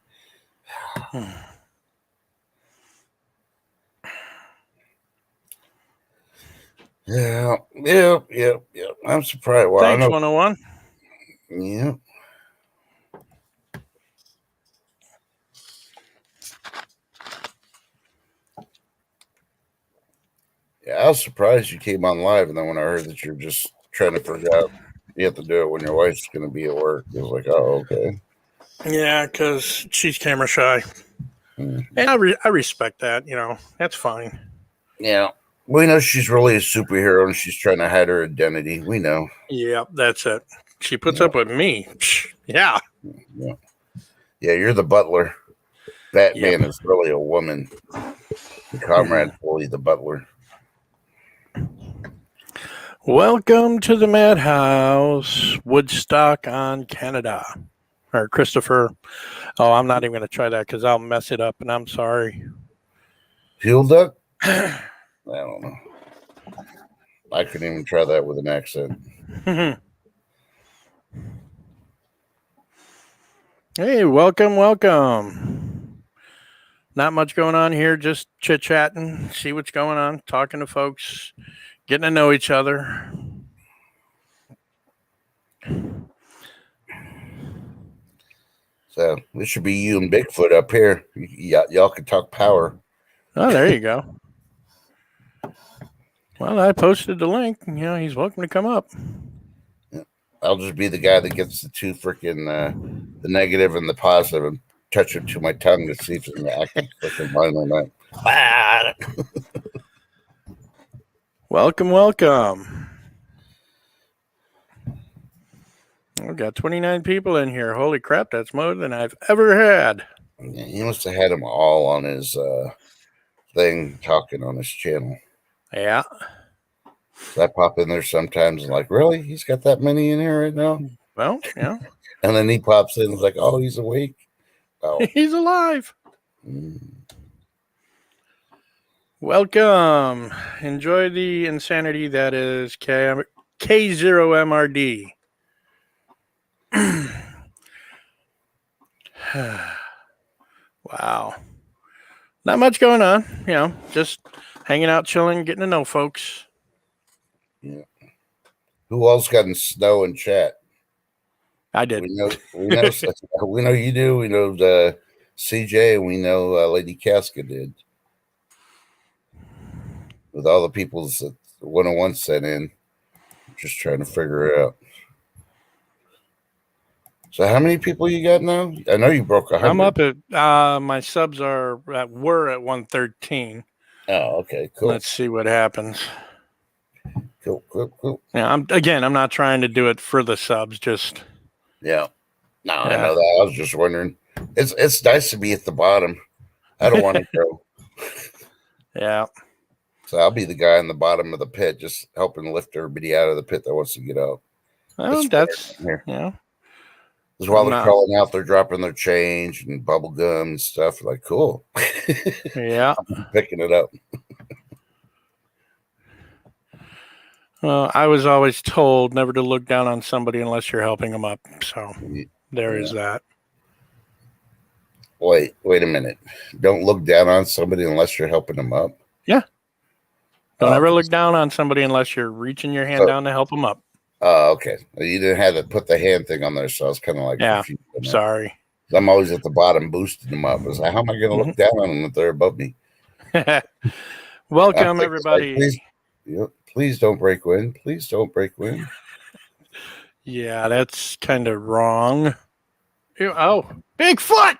Yeah. I'm surprised. Well, Thanks, I know. 101. Yeah. Yeah, I was surprised you came on live, and then when I heard that you're just trying to figure out you have to do it when your wife's going to be at work, I was like, oh, okay. Yeah, because she's camera shy. And I respect that, that's fine. Yeah. We know she's really a superhero and she's trying to hide her identity. We know. Yeah, that's it. She puts up with me. Yeah. Yeah, you're the butler. Batman is really a woman. The Comrade's really the butler. Welcome to the Madhouse, Woodstock on Canada. Or Christopher. Oh, I'm not even going to try that because I'll mess it up, and I'm sorry. Fuel duck? I don't know. I couldn't even try that with an accent. Hey, welcome. Not much going on here, just chit-chatting, see what's going on, talking to folks, getting to know each other. So this should be you and Bigfoot up here. Y'all can talk power. Oh, there you go. Well, I posted the link. He's welcome to come up. I'll just be the guy that gets the two freaking the negative and the positive and touch it to my tongue to see if it's an active freaking line or not. Welcome. We've got 29 people in here. Holy crap, that's more than I've ever had. Yeah, he must have had them all on his thing talking on his channel. Yeah. So I pop in there sometimes and like, really? He's got that many in here right now? Well, yeah. And then he pops in and is like, oh, he's awake. Oh. He's alive. Welcome. Enjoy the insanity that is K0MRD. Wow. Not much going on. Just hanging out, chilling, getting to know folks. Yeah. Who else got in snow and chat? I did. We know you do. We know CJ, and we know Lady Casca did. With all the people's that 101 sent in, just trying to figure it out. So how many people you got now? I know you broke 100. I'm up at my subs were at 113. Oh, okay, cool. Let's see what happens. Cool. Yeah, I'm not trying to do it for the subs, just yeah. No, I know that. I was just wondering. It's nice to be at the bottom. I don't want to go. Yeah. So I'll be the guy in the bottom of the pit, just helping lift everybody out of the pit that wants to get out. Well, that's here. Yeah. Because while they're crawling out, they're dropping their change and bubble gum and stuff. Like, cool. Yeah. I'm picking it up. Well, I was always told never to look down on somebody unless you're helping them up. So there is that. Wait a minute. Don't look down on somebody unless you're helping them up. Yeah. Don't ever look down on somebody unless you're reaching your hand down to help them up. Oh, okay. You didn't have to put the hand thing on there, so I was kind of like, confused. Sorry. I'm always at the bottom boosting them up. I was like, how am I going to look down on them if they're above me? Welcome, everybody. Like, please don't break wind. Please don't break wind. Yeah, that's kind of wrong. Oh, Bigfoot!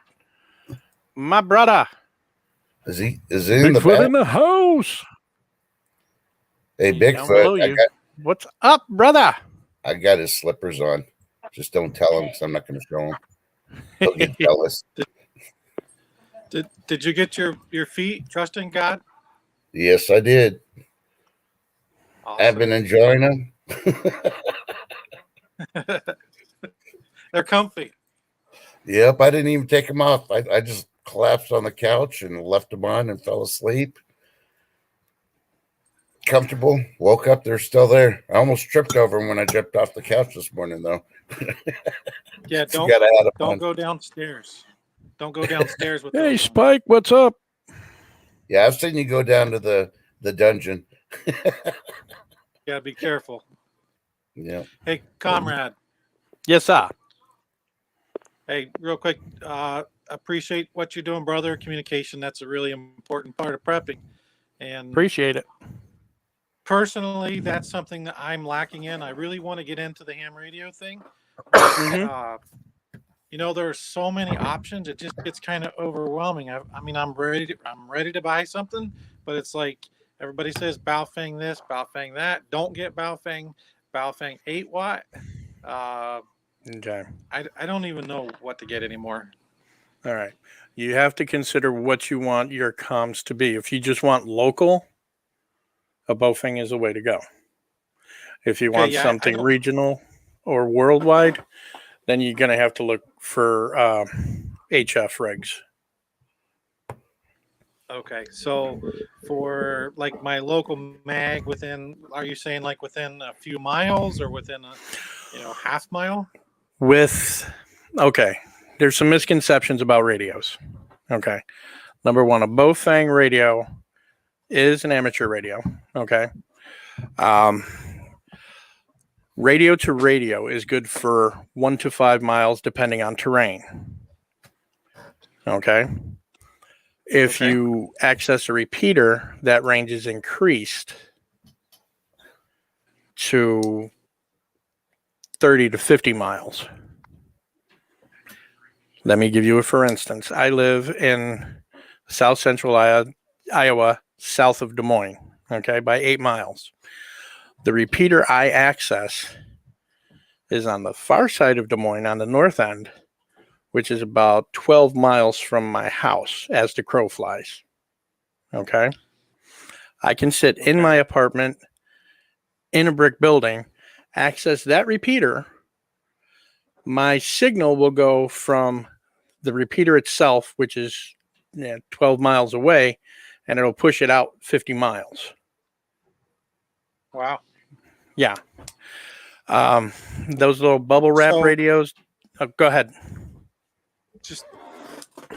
My brother. Is he in the Bigfoot in the house? Hey, Bigfoot. What's up, brother? I got his slippers on. Just don't tell him because I'm not going to show him. He'll get jealous. Did you get your feet trusting God? Yes, I did. Awesome. I've been enjoying them. They're comfy. Yep, I didn't even take them off. I just collapsed on the couch and left them on and fell asleep. Comfortable. Woke up, they're still there. I almost tripped over them when I jumped off the couch this morning, though. Yeah, don't go downstairs. Don't go downstairs with. Hey, Spike, what's up? Yeah, I've seen you go down to the dungeon. Gotta be careful. Yeah. Hey, comrade. Yes, sir. Hey, real quick. Appreciate what you're doing, brother. Communication, that's a really important part of prepping. And appreciate it. Personally, that's something that I'm lacking in. I really want to get into the ham radio thing. There are so many options. It just gets kind of overwhelming. I'm ready to buy something, but it's like everybody says Baofeng this, Baofeng that. Don't get Baofeng 8 watt. Okay. I don't even know what to get anymore. All right. You have to consider what you want your comms to be. If you just want local, a Baofeng is the way to go. If you want something regional or worldwide, then you're going to have to look for HF rigs. Okay, so for like my local mag within, are you saying like within a few miles or within a, half mile? Okay, there's some misconceptions about radios. Okay, number one, a Bofang radio is an amateur radio. Okay, um, radio to radio is good for 1 to 5 miles depending on terrain. Okay, if Okay. you access a repeater, that range is increased to 30 to 50 miles. Let me give you a for instance. I live in south central Iowa, south of Des Moines, okay, by 8 miles. The repeater I access is on the far side of Des Moines on the north end, which is about 12 miles from my house as the crow flies. Okay. I can sit in Okay. my apartment in a brick building, access that repeater. My signal will go from the repeater itself, which is 12 miles away, and it'll push it out 50 miles. Wow. Yeah. Those little bubble wrap So radios. Oh, go ahead. just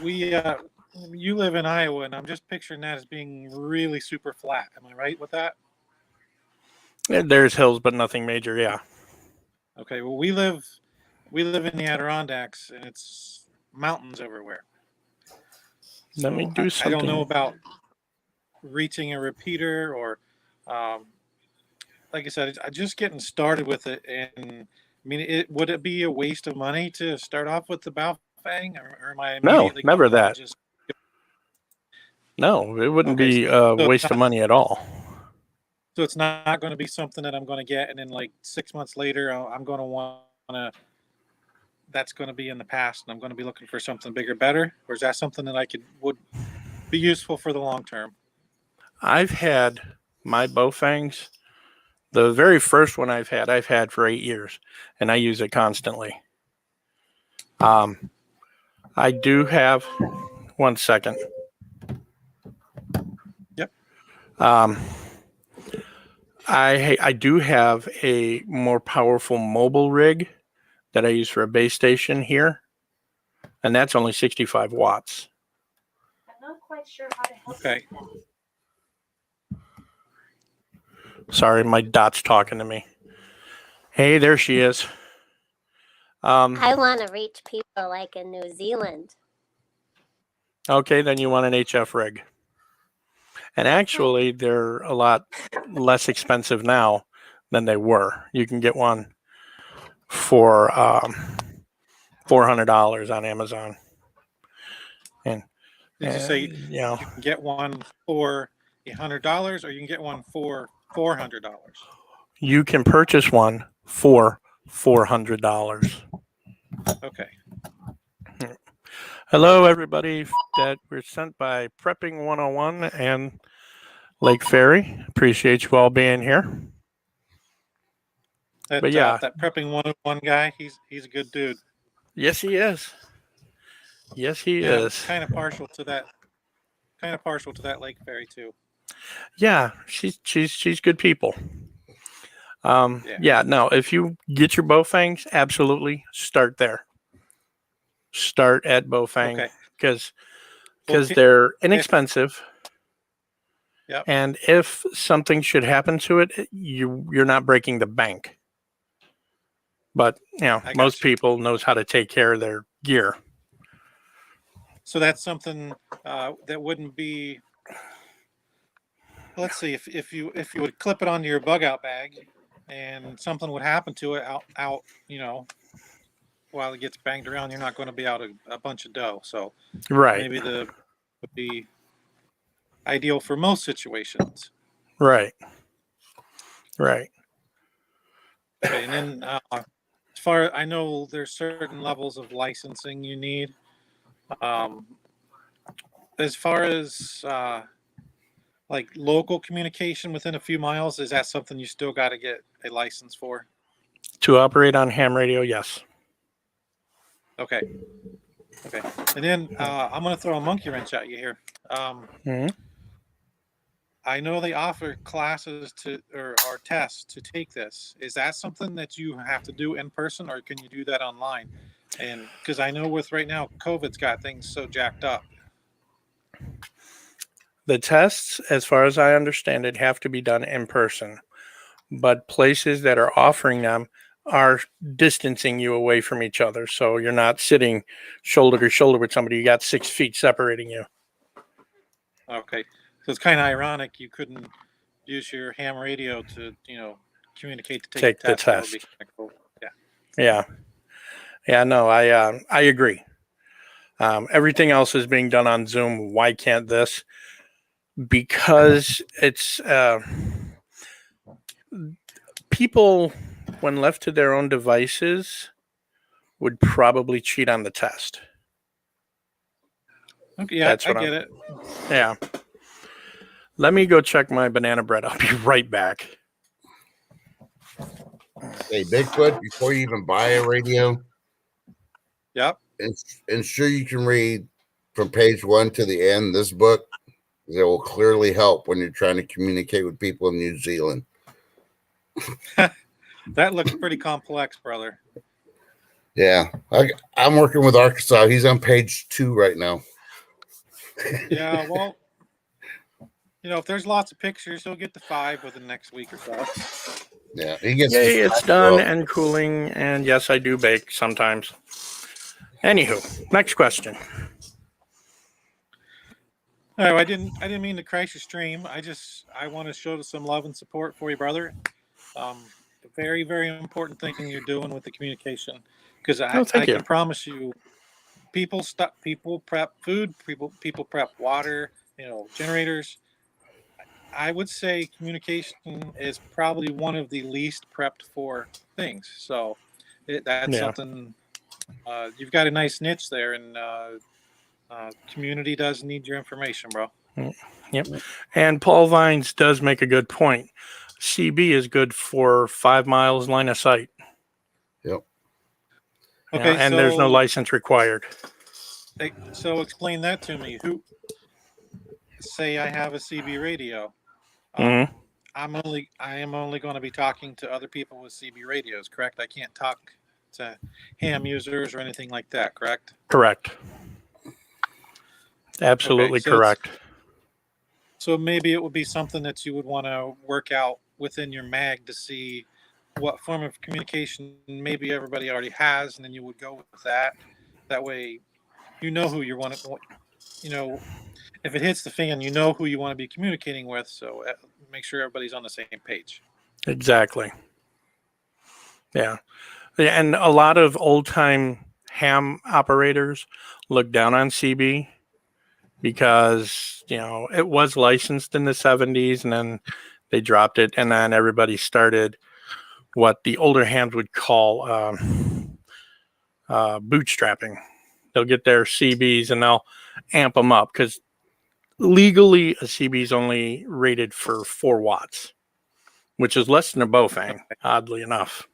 you live in Iowa, and I'm just picturing that as being really super flat. Am I right with that? There's hills, but nothing major. Yeah. Okay. Well, we live in the Adirondacks, and it's mountains everywhere. Let me So do I don't know something. about reaching a repeater or, um, like I said, I'm just getting started with it. And I mean, would it be a waste of money to start off with the Baofeng, or am I No, immediately never going to that. just No, it wouldn't okay? be a So it's waste of not money at all. so it's not going to be something that I'm going to get, and then like 6 months later, I'm going to want to. That's going to be in the past, and I'm going to be looking for something bigger, better. Or is that something that would be useful for the long term? I've had my Bofangs. The very first one I've had for 8 years, and I use it constantly. I do have 1 second. Yep. I do have a more powerful mobile rig that I use for a base station here, and that's only 65 watts. I'm not quite sure how to help Okay. you with that. Sorry, my dot's talking to me. Hey, there she is. I want to reach people like in New Zealand. Okay, then you want an HF rig. And actually, they're a lot less expensive now than they were. You can get one for $400 on Amazon. And Did you say you know, you can get one for $100, or you can get one for $400? you can purchase one for $400. Okay. Hello, everybody that we're sent by Prepping 101 and Lake Ferry. Appreciate you all being here. But yeah, That prepping 101 guy, he's a good dude. yes, he is. Yes, he Yeah, I'm is. kind of partial to that. Kind of partial to that Lake Ferry too. Yeah, she's good people. Yeah. Yeah, no, if you get your Bofangs, absolutely start there. Start at Bofang Okay. because Well, they're if inexpensive. yep. And if something should happen to it, you're not breaking the bank. But I got most you. people knows how to take care of their gear. So that's something that wouldn't be. Let's see if you would clip it onto your bug out bag, and something would happen to it out while it gets banged around, you're not going to be out a bunch of dough. So Right, maybe the would be ideal for most situations. right, right. Okay, and then as far I know, there's certain levels of licensing you need. Um, as far as like local communication within a few miles, is that something you still got to get a license for? To operate on ham radio, yes. Okay. Okay. And then I'm going to throw a monkey wrench at you here. Mhm. I know they offer classes or tests to take this. Is that something that you have to do in person, or can you do that online? And because I know with right now, COVID's got things so jacked up. The tests, as far as I understand it, have to be done in person, but places that are offering them are distancing you away from each other. So you're not sitting shoulder to shoulder with somebody. You got 6 feet separating you. Okay. So it's kind of ironic you couldn't use your ham radio to, communicate to take Take the the test. That would be test. kind of cool. Yeah. Yeah. Yeah, no, I agree. Everything else is being done on Zoom. Why can't this? Because it's people, when left to their own devices, would probably cheat on the test. Okay. Yeah, That's I what get it. Yeah. Let me go check my banana bread. I'll be right back. Hey, Bigfoot, before you even buy a radio, Yep. ensure you can read from page 1 to the end this book. It will clearly help when you're trying to communicate with people in New Zealand. That looks pretty complex, brother. Yeah, I'm working with Arkansas. He's on page 2 right now. Yeah, well, if there's lots of pictures, he'll get to 5 within the next week or so. Yeah, he gets. Yay, it's done and cooling. And yes, I do bake sometimes. Anywho, next question. No, I didn't mean to crash your stream. I want to show some love and support for you, brother. Very, very important thing you're doing with the communication, because Oh, thank I you. can promise you, people prep food, people prep water, generators. I would say communication is probably one of the least prepped for things. So that's Yeah. something you've got a nice niche there, and community does need your information, bro. Yep. And Paul Vines does make a good point. CB is good for 5 miles line of sight. Yep. Okay, and there's no license required. So explain that to me. Who say I have a CB radio? Mhm. I am only going to be talking to other people with CB radios, correct? I can't talk to ham users or anything like that, correct? Correct. Absolutely Okay, correct. So maybe it would be something that you would want to work out within your mag to see what form of communication maybe everybody already has, and then you would go with that. That way, you know who you want to, if it hits the fan, you know who you want to be communicating with. So make sure everybody's on the same page. Exactly. Yeah. And a lot of old time ham operators look down on CB because, it was licensed in the 70s and then they dropped it. And then everybody started what the older hams would call bootstrapping. They'll get their CBs and they'll amp them up because legally a CB is only rated for 4 watts, which is less than a Bofang, oddly enough.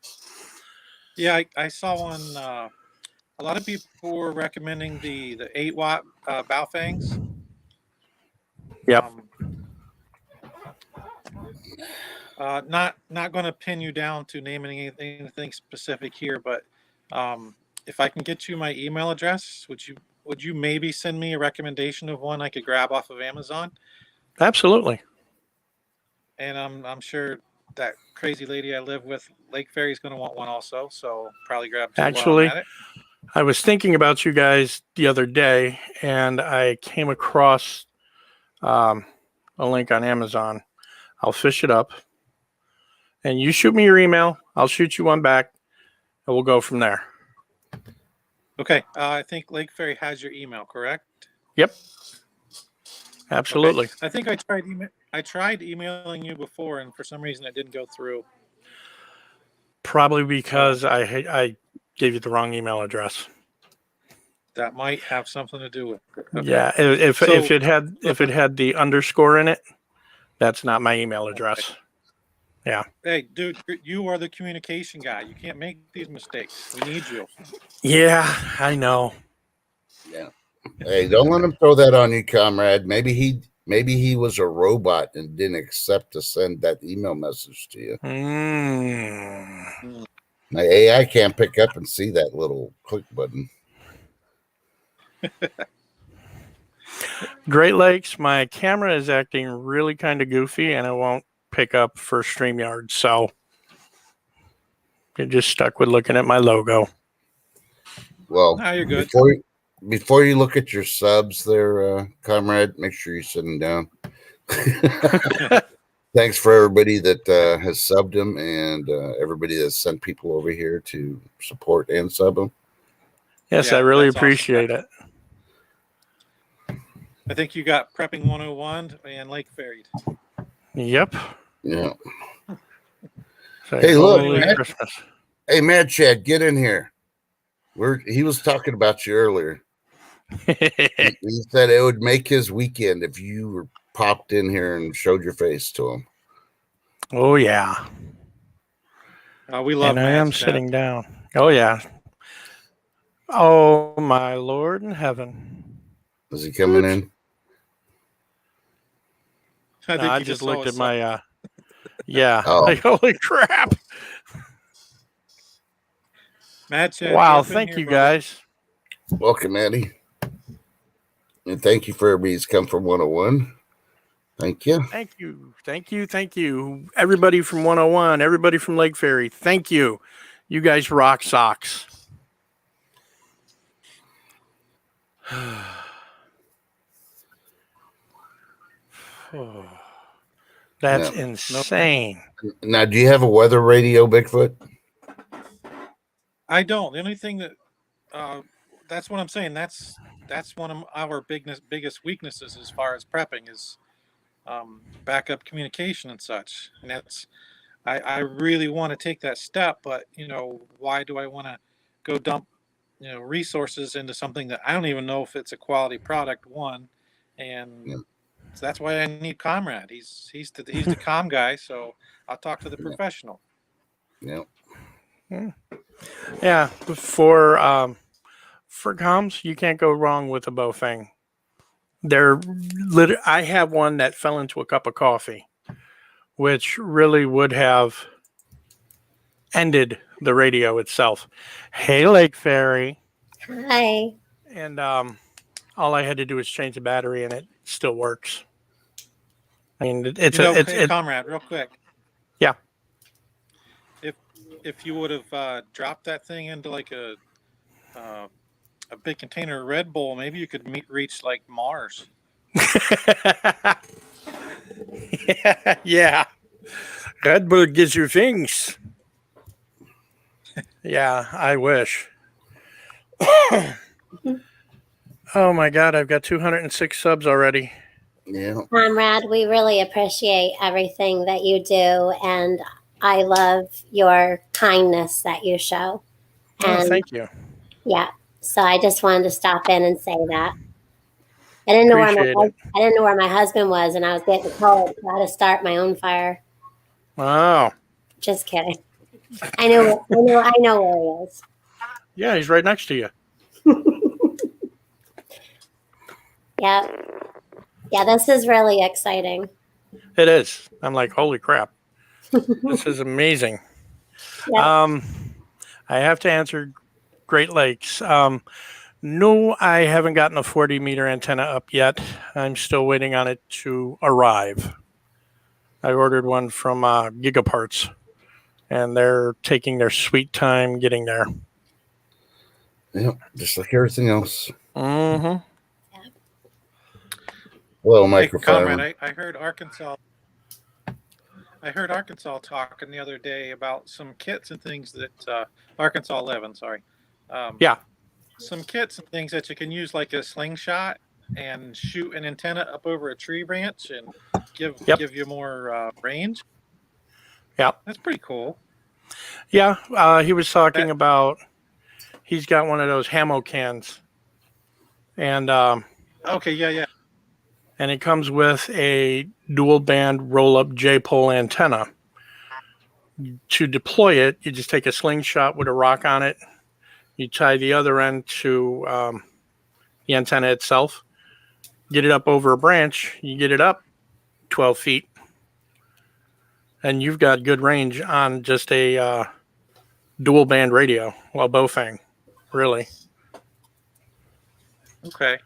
Yeah, I saw one. A lot of people were recommending the 8-watt Baofangs. Yep. Not going to pin you down to naming anything specific here, but if I can get you my email address, would you maybe send me a recommendation of one I could grab off of Amazon? Absolutely. And I'm sure that crazy lady I live with, Lake Fairy, is going to want one also. So probably grab two while I'm Actually, at it. I was thinking about you guys the other day, and I came across a link on Amazon. I'll fish it up, and you shoot me your email. I'll shoot you one back, and we'll go from there. Okay. I think Lake Fairy has your email, correct? Yep. Absolutely. Okay. I think I tried emailing you before, and for some reason it didn't go through. Probably because I gave you the wrong email address. That might have something to do with it. Okay. Yeah, if it had the underscore in it, that's not my email address. Okay. Yeah. Hey, dude, you are the communication guy. You can't make these mistakes. We need you. Yeah, I know. Hey, don't let him throw that on you, comrade. Maybe he was a robot and didn't accept to send that email message to you. My AI can't pick up and see that little click button. Great Lakes, my camera is acting really kind of goofy and it won't pick up for StreamYard. So you're just stuck with looking at my logo. Well, No, you're good. Before you look at your subs there, comrade, make sure you sit them down. Thanks for everybody that has subbed him and everybody that sent people over here to support and sub him. Yes, Yeah, I really that's awesome. appreciate it. I think you got Prepping 101 and Lake Ferried. Yep. Yeah. So Hey, look, holy Matt. Christmas. Hey, Mad Chad, get in here. He was talking about you earlier. He said it would make his weekend if you were popped in here and showed your face to him. Oh, yeah. We love and I am sitting down. Oh, yeah. Oh, my Lord in heaven. Is he coming in? I think I you just saw looked his at my, yeah. Oh. Like, holy crap. Mad Chad, Wow, jump in thank here, you, brother. guys. Welcome, Eddie. And thank you for everybody who's come from 101. Thank you. Thank you. Thank you. Thank you. Everybody from 101, everybody from Lake Ferry. Thank you. You guys rock socks. Oh, that's insane. Now, do you have a weather radio, Bigfoot? I don't. The only thing that that's what I'm saying. That's one of our biggest weaknesses as far as prepping is backup communication and such. And that's I really want to take that step, but why do I want to go dump resources into something that I don't even know if it's a quality product? One, and so that's why I need Comrade. He's the comm guy, so I'll talk to the professional. Yeah. Yeah, for comms, you can't go wrong with a Bofeng. I have one that fell into a cup of coffee, which really would have ended the radio itself. Hey, Lake Ferry. Hi. And all I had to do was change the battery, and it still works. I mean, hey, Comrade, real quick. Yeah. If you would have dropped that thing into like a big container of Red Bull, maybe you could reach like Mars. Yeah. Red Bull gives you things. Yeah, I wish. Oh my God, I've got 206 subs already. Yeah. Comrade, we really appreciate everything that you do, and I love your kindness that you show. And thank you. Yeah, so I just wanted to stop in and say that. I didn't know where my husband was, and I was getting cold, so I had to start my own fire. Wow. Just kidding. I know where he is. Yeah, he's right next to you. Yeah. Yeah, this is really exciting. It is. I'm like, holy crap. This is amazing. Yeah. I have to answer Great Lakes. No, I haven't gotten a 40-meter antenna up yet. I'm still waiting on it to arrive. I ordered one from Gigaparts, and they're taking their sweet time getting there. Yeah, just like everything else. Mm-hmm. Hello, microphone. Hey, Comrade, I heard Arkansas. I heard Arkansas talking the other day about some kits and things that Arkansas 11. Sorry. Yeah. Some kits and things that you can use like a slingshot and shoot an antenna up over a tree branch and give you more range. Yeah. That's pretty cool. Yeah. He was talking about he's got one of those Hamo cans. And okay, yeah. And it comes with a dual band roll-up J-pole antenna. To deploy it, you just take a slingshot with a rock on it. You tie the other end to the antenna itself. Get it up over a branch, you get it up 12 feet, and you've got good range on just a dual band radio. Well, Bofang, really. Okay.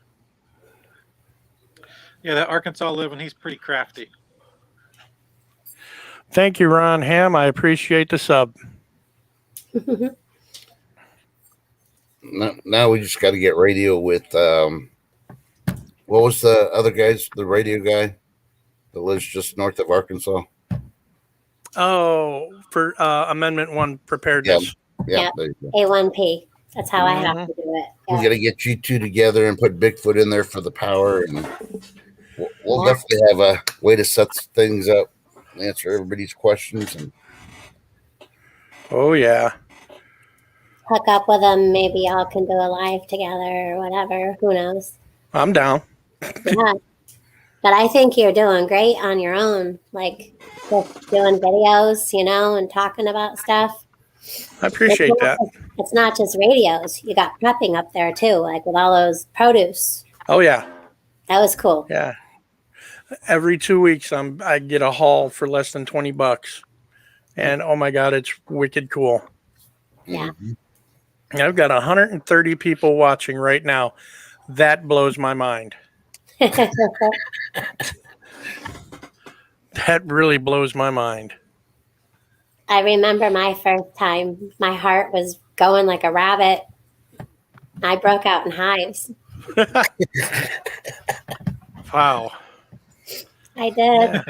Yeah, that Arkansas living, he's pretty crafty. Thank you, Ron Ham. I appreciate the sub. Now we just got to get radio with what was the other guy's the radio guy that lives just north of Arkansas? Oh, for Amendment 1 preparedness. Yeah, Yeah. there you go. A1P. That's how I have to do it. We Yeah. got to get you two together and put Bigfoot in there for the power, and we'll definitely have a way to set things up, answer everybody's questions, and Oh, yeah. Hook up with them. Maybe y'all can do a live together or whatever. Who knows? I'm down. Yeah. But I think you're doing great on your own. Like just doing videos, and talking about stuff. I appreciate that. It's not just radios. You got prepping up there too, like with all those produce. Oh, yeah. That was cool. Yeah. Every 2 weeks, I get a haul for less than $20. And oh my God, it's wicked cool. Yeah. I've got 130 people watching right now. That blows my mind. That really blows my mind. I remember my first time, my heart was going like a rabbit. I broke out in hives. Wow. I did.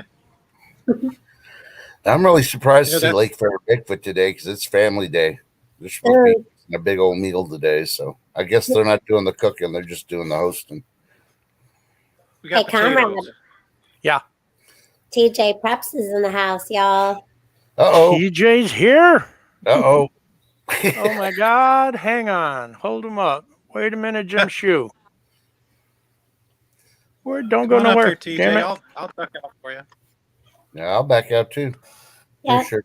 I'm really surprised to see that's- Lake Fair Bigfoot today because it's family day. They're supposed to be eating a big old meal today, so I guess they're not doing the cooking; they're just doing the hosting. We got Hey, comrade. potatoes. Yeah. TJ Preps is in the house, y'all. Uh TJ's here. oh. Oh my God. Hang on. Hold him up. Wait a minute, Jim Shoe. Don't go Come on up nowhere. here, TJ. Damn it. I'll duck out for you. Yeah, I'll back out too. Yeah. For sure.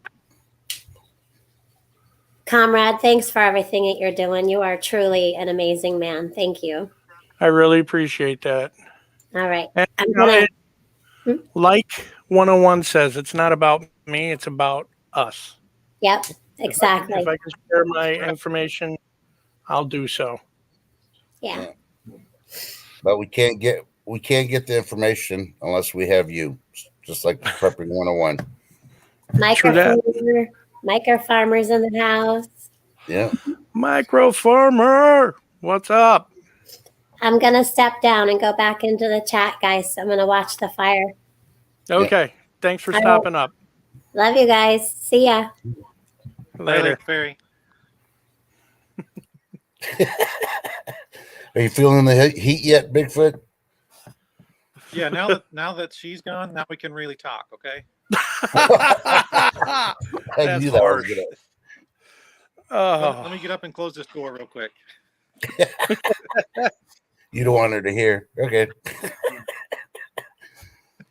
Comrade, thanks for everything that you're doing. You are truly an amazing man. Thank you. I really appreciate that. All right. And, I'm you know, gonna like 101 says, it's not about me, it's about us. Yep, exactly. If I can share my information, I'll do so. Yeah. But we can't get the information unless we have you. Just like prepping 101. True that. Micro farmers in the house. Yeah. Micro Farmer, what's up? I'm gonna step down and go back into the chat, guys. I'm gonna watch the fire. Okay. Thanks for All right. stopping up. Love you guys. See ya. Later. Ferry. Are you feeling the heat yet, Bigfoot? Yeah, now that she's gone, now we can really talk, okay? I That's knew that was harsh. gonna. Let me get up and close this door real quick. You don't want her to hear. Okay.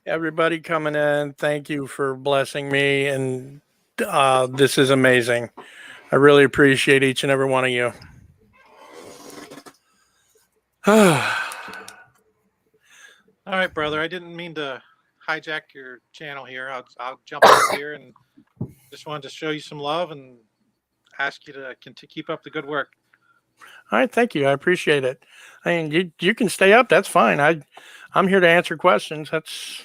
Everybody coming in, thank you for blessing me. And this is amazing. I really appreciate each and every one of you. All right, brother. I didn't mean to hijack your channel here. I'll jump up here and just wanted to show you some love and ask you to keep up the good work. All right, thank you. I appreciate it. I mean, you can stay up. That's fine. I'm here to answer questions. That's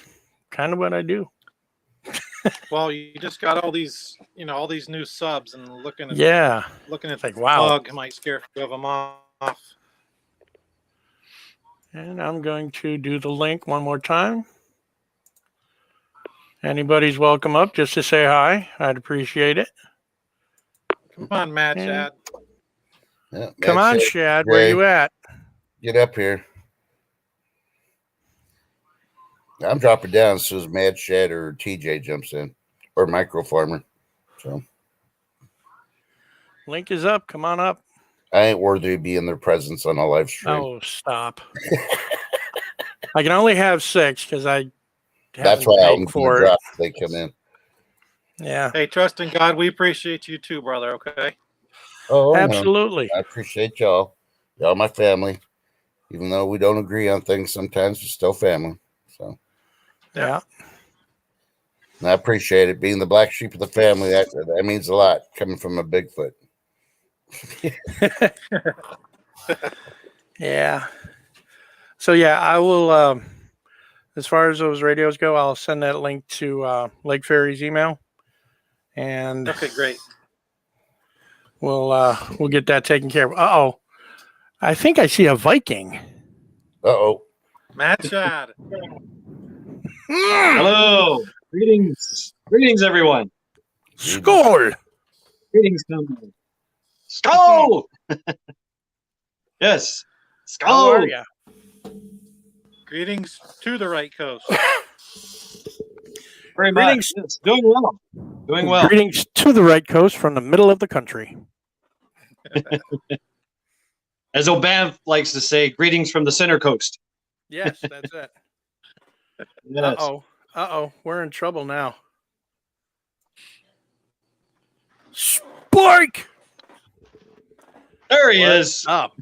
kind of what I do. Well, you just got all these new subs, and looking at Like, wow. bug might scare a few of them off. And I'm going to do the link one more time. Anybody's welcome up just to say hi. I'd appreciate it. Come on, Mad Yeah. Chad. Yeah, Come man, on, shit. Shad. Where Ray, you at? Get up here. I'm dropping down as soon as Mad Shad or TJ jumps in, or Micro Farmer. So Link is up. Come on up. I ain't worthy to be in their presence on a live stream. Oh, stop. I can only have 6 because I That's haven't why paid I'm for going to it. drop if they come in. Yeah, Hey, trust in God. We appreciate you too, brother. Okay. Oh, I know. absolutely. I appreciate y'all. Y'all my family. Even though we don't agree on things sometimes, we're still family. So Yeah. and I appreciate it. Being the black sheep of the family, that means a lot coming from a Bigfoot. Yeah. So yeah, I will. As far as those radios go, I'll send that link to Lake Fairy's email, and Okay, great. we'll get that taken care of. Oh, I think I see a Viking. Uh-oh. Matt Chad. Hello. Greetings, everyone. Skull. Greetings, gentlemen. Skull. Yes. How Skull. are you? Greetings to the right coast. Very Greetings. much. Yes, doing well. Doing well. Greetings to the right coast from the middle of the country. As O'Banff likes to say, greetings from the center coast. Yes, that's it. Yes. Uh-oh. We're in trouble now. Spike! There he What's is. up?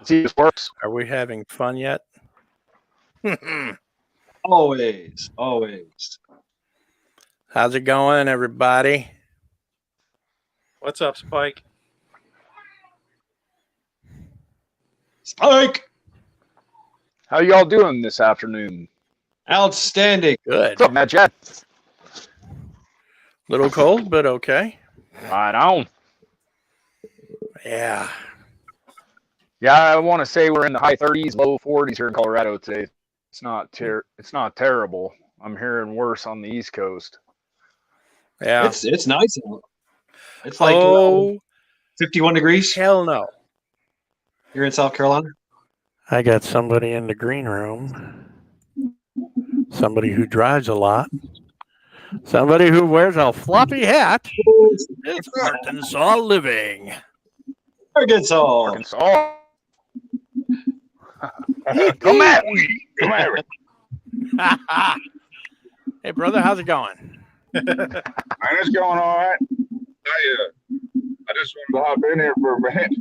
See, this works. Are we having fun yet? Always. Always. How's it going, everybody? What's up, Spike? Spike. How y'all doing this afternoon? Outstanding. Good. What's up, Matt Jet? Little cold, but okay. Right on. Yeah. Yeah, I want to say we're in the high 30s, low 40s here in Colorado today. It's not terrible. I'm hearing worse on the East Coast. Yeah. It's nice out. It's like 51 degrees hell no. here in South Carolina. I got somebody in the green room. Somebody who drives a lot. Somebody who wears a floppy hat. It's Arkansas living. Arkansas. Arkansas. Come at me. Come at me. Hey, brother, how's it going? Man, it's going all right. I just wanted to hop in here for a minute.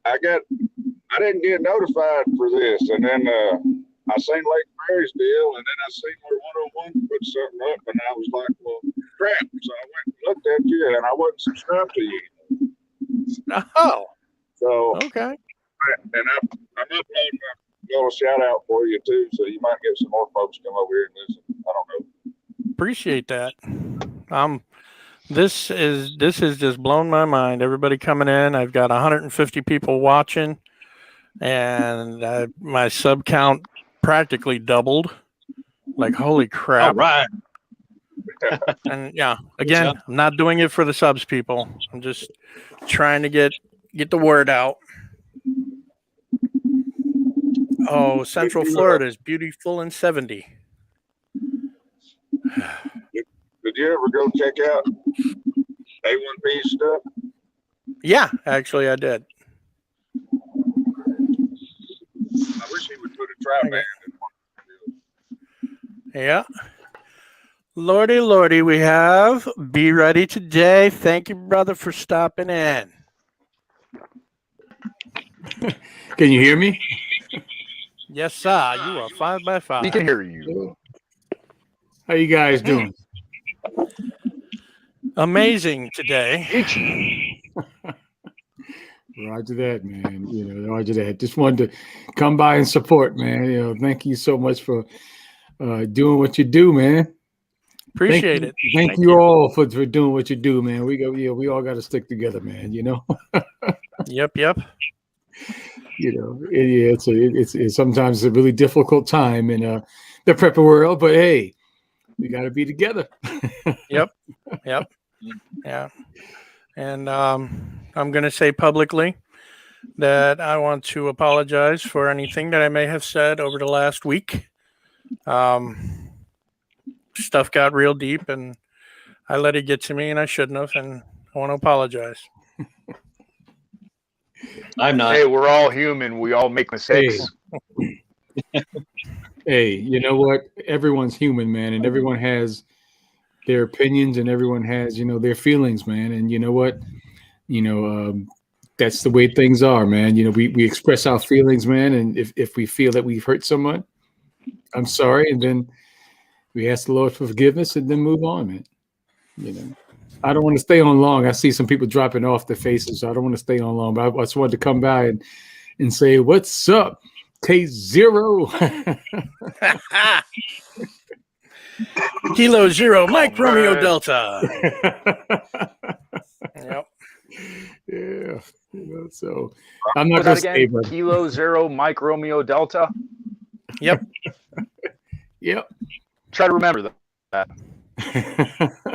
I didn't get notified for this, and then I seen Lake Mary's deal, and then I seen where 101 put something up, and I was like, well, crap. So I went and looked at you, and I wasn't subscribed to you. Oh, So, okay. and I'm uploading a little shout out for you too, so you might get some more folks come over here and listen. I don't know. Appreciate that. This has just blown my mind. Everybody coming in. I've got 150 people watching, and my sub count practically doubled. Like, holy crap. All right. And yeah, again, I'm not doing it for the subs, people. I'm just trying to get the word out. Oh, Central Florida is beautiful and 70. Did you ever go check out A1P stuff? Yeah, actually, I did. I wish he would put a tri band in. Yeah. Lordy, we have Be Ready Today. Thank you, brother, for stopping in. Can you hear me? Yes, sir. You are 5x5. We can hear you. How you guys doing? Amazing today. Roger that, man. Roger that. Just wanted to come by and support, man. Thank you so much for doing what you do, man. Appreciate it. Thank you all for doing what you do, man. We all got to stick together, man. Yep. It's sometimes a really difficult time in the prepper world, but hey, we got to be together. Yep. Yeah. And I'm going to say publicly that I want to apologize for anything that I may have said over the last week. Stuff got real deep, and I let it get to me, and I shouldn't have, and I want to apologize. I'm not. Hey, we're all human. We all make mistakes. Hey, you know what? Everyone's human, man, and everyone has their opinions, and everyone has, their feelings, man. And you know what? That's the way things are, man. We express our feelings, man. And if we feel that we've hurt someone, I'm sorry. And then we ask the Lord for forgiveness and then move on, man. I don't want to stay on long. I see some people dropping off their faces, so I don't want to stay on long. But I just wanted to come by and say, what's up, K0? Kilo 0, Mike Romeo Delta. Yep. Yeah. So I'm not What's going that to again? stay, Kilo 0, Mike Romeo Delta. Yep. Yep. Try to remember that.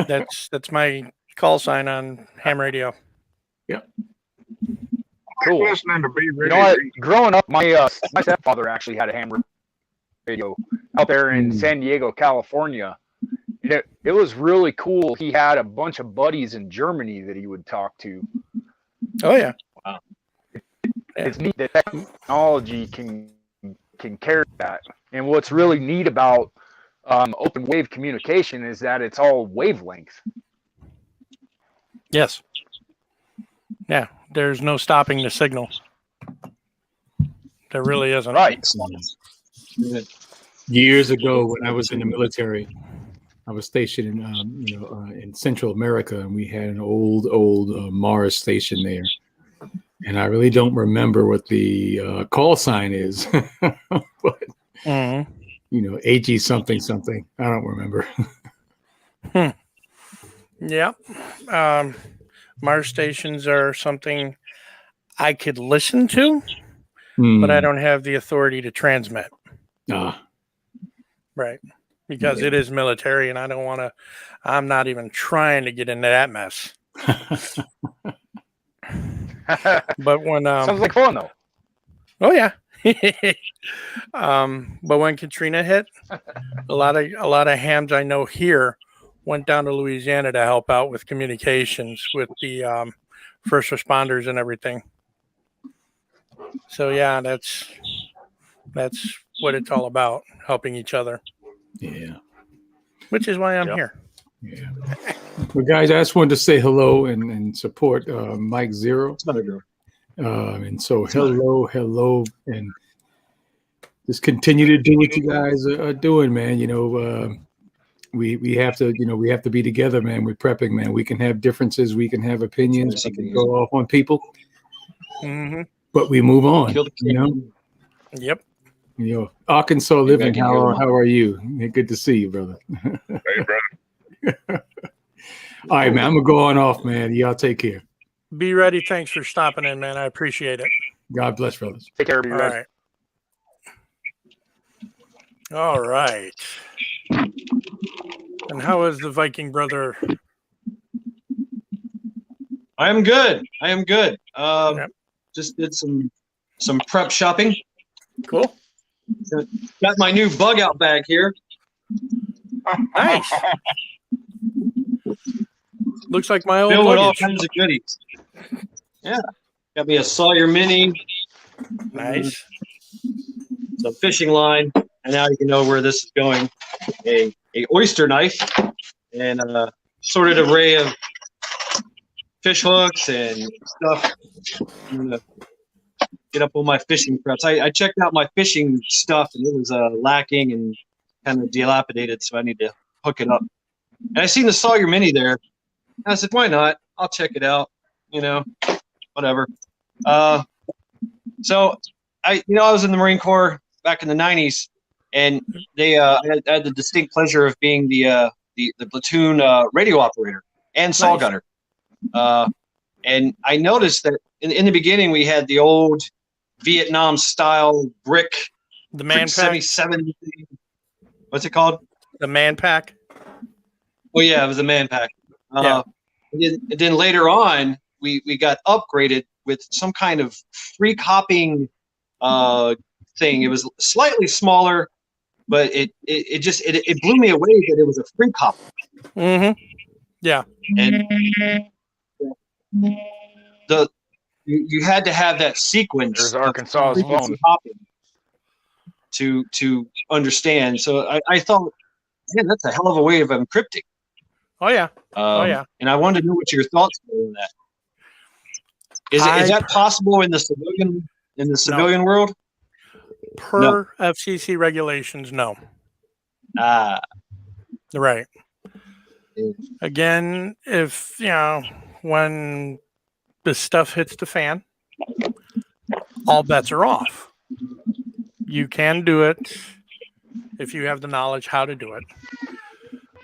That's my call sign on ham radio. Yep. Cool. Listening to be You ready. know what? Growing up, my stepfather actually had a ham radio out there in San Diego, California. And it was really cool. He had a bunch of buddies in Germany that he would talk to. Oh yeah. Wow. It's neat that technology can carry that. And what's really neat about open wave communication is that it's all wavelength. Yes. Yeah. There's no stopping the signal. There really isn't. Right. Years ago, when I was in the military, I was stationed in Central America, and we had an old Mars station there. And I really don't remember what the call sign is, but AG something. I don't remember. Yeah. Mars stations are something I could listen to, but I don't have the authority to transmit. Right. Because it is military, and I don't want to. I'm not even trying to get into that mess. But when sounds like fun though. Oh yeah. But when Katrina hit, a lot of hams I know here went down to Louisiana to help out with communications with the first responders and everything. So yeah, that's what it's all about, helping each other. Yeah. Which is why I'm here. Yeah. Well, guys, I just wanted to say hello and support Mike Zero. It's another girl. And so hello, and just continue to do what you guys are doing, man. We have to be together, man. We're prepping, man. We can have differences, we can have opinions, we can go off on people, but we move on. Yep. Arkansas living. How are you? Good to see you, brother. Hey, brother. All right, man. I'm gonna go on off, man. Y'all take care. Be ready. Thanks for stopping in, man. I appreciate it. God bless, brothers. Take care. Be ready. Right. All right. And how is the Viking brother? I am good. Yep. Just did some prep shopping. Cool. Got my new bug out bag here. Nice. Looks like my old Filled with all luggage. kinds of goodies. Yeah. Got me a Sawyer Mini. Nice. Some fishing line. And now you can know where this is going. A oyster knife and a sorted array of fish hooks and stuff. I'm gonna get up on my fishing preps. I checked out my fishing stuff and it was lacking and kind of dilapidated, so I need to hook it up. And I seen the Sawyer Mini there. And I said, why not? I'll check it out. Whatever. So I was in the Marine Corps back in the 90s, and they I had the distinct pleasure of being the platoon radio operator and saw gunner. And I noticed that in the beginning we had the old Vietnam style brick, The man pack. 77. What's it called? The man pack. Oh yeah, it was a man pack. Yeah. And then later on, we got upgraded with some kind of freak hopping thing. It was slightly smaller, but it blew me away that it was a freak hop. Yeah. And you had to have that sequence. There's Arkansas's of frequency phone. hopping to understand. So I thought, man, that's a hell of a way of encrypting. Oh yeah. Oh yeah. And I wanted to know what your thoughts were on that. Is that possible in the civilian world? Per FCC regulations, no. Right. Again, if when the stuff hits the fan, all bets are off. You can do it if you have the knowledge how to do it.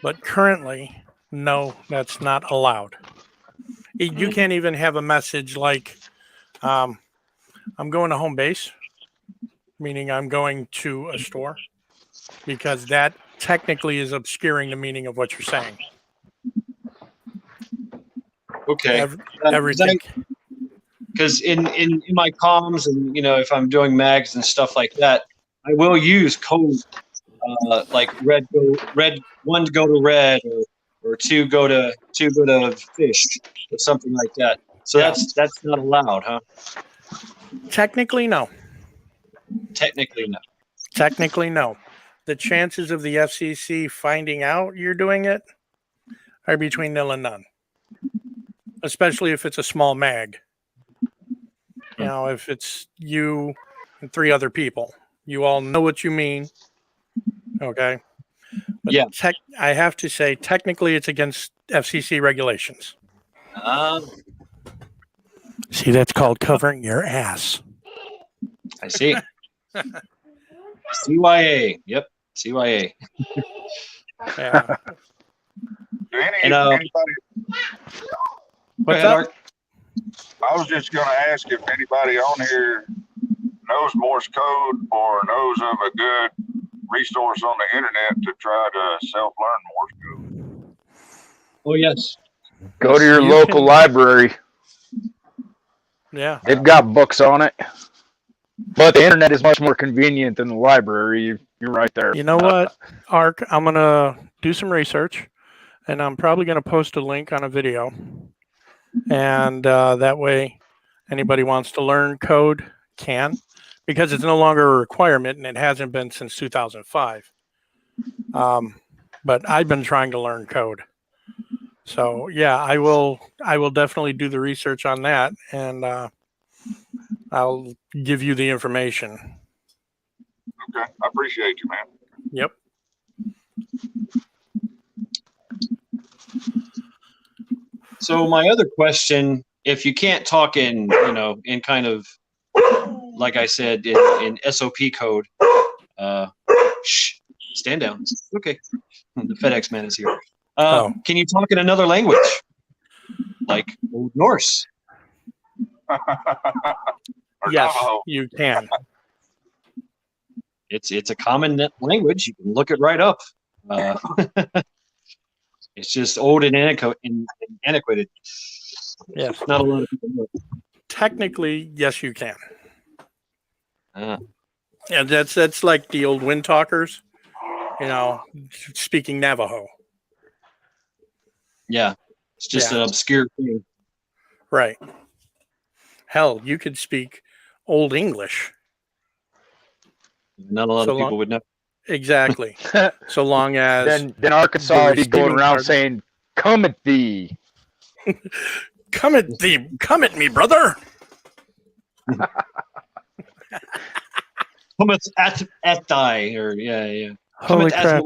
But currently, no, that's not allowed. You can't even have a message like, I'm going to home base, meaning I'm going to a store, because that technically is obscuring the meaning of what you're saying. Okay. Everything. Because in my comms and if I'm doing mags and stuff like that, I will use code like red 1 to go to red or 2 go to fish or something like that. So that's not allowed, huh? Technically, no. Technically, no. Technically, no. The chances of the FCC finding out you're doing it are between nil and none, especially if it's a small mag. If it's you and 3 other people, you all know what you mean. Okay. But yeah. I have to say, technically, it's against FCC regulations. See, that's called covering your ass. I see. CYA. Yep. CYA. Yeah. Anybody? What's up? I was just going to ask if anybody on here knows Morse code or knows of a good resource on the internet to try to self-learn Morse code. Oh, yes. Go to your local library. Yeah. They've got books on it. But the internet is much more convenient than the library. You're right there. You know what, Ark? I'm going to do some research, and I'm probably going to post a link on a video. And that way, anybody wants to learn code can, because it's no longer a requirement, and it hasn't been since 2005. But I've been trying to learn code. So, yeah, I will definitely do the research on that, and I'll give you the information. Okay. I appreciate you, man. Yep. So my other question, if you can't talk in kind of, like I said, in SOP code, stand down. Okay. The FedEx man is here. Can you talk in another language? Like Old Norse? Yes, you can. It's a common language. You can look it right up. It's just old and antiquated. Yes. Not a lot of people know. Technically, yes, you can. Yeah, that's like the old wind talkers, speaking Navajo. Yeah, it's just an obscure thing. Right. Hell, you could speak Old English. Not a lot of people would know. Exactly. So long as then Arkansas would be going around saying, "Come at thee." Come at thee. Come at me, brother. Come at thy, or yeah. Holy crap.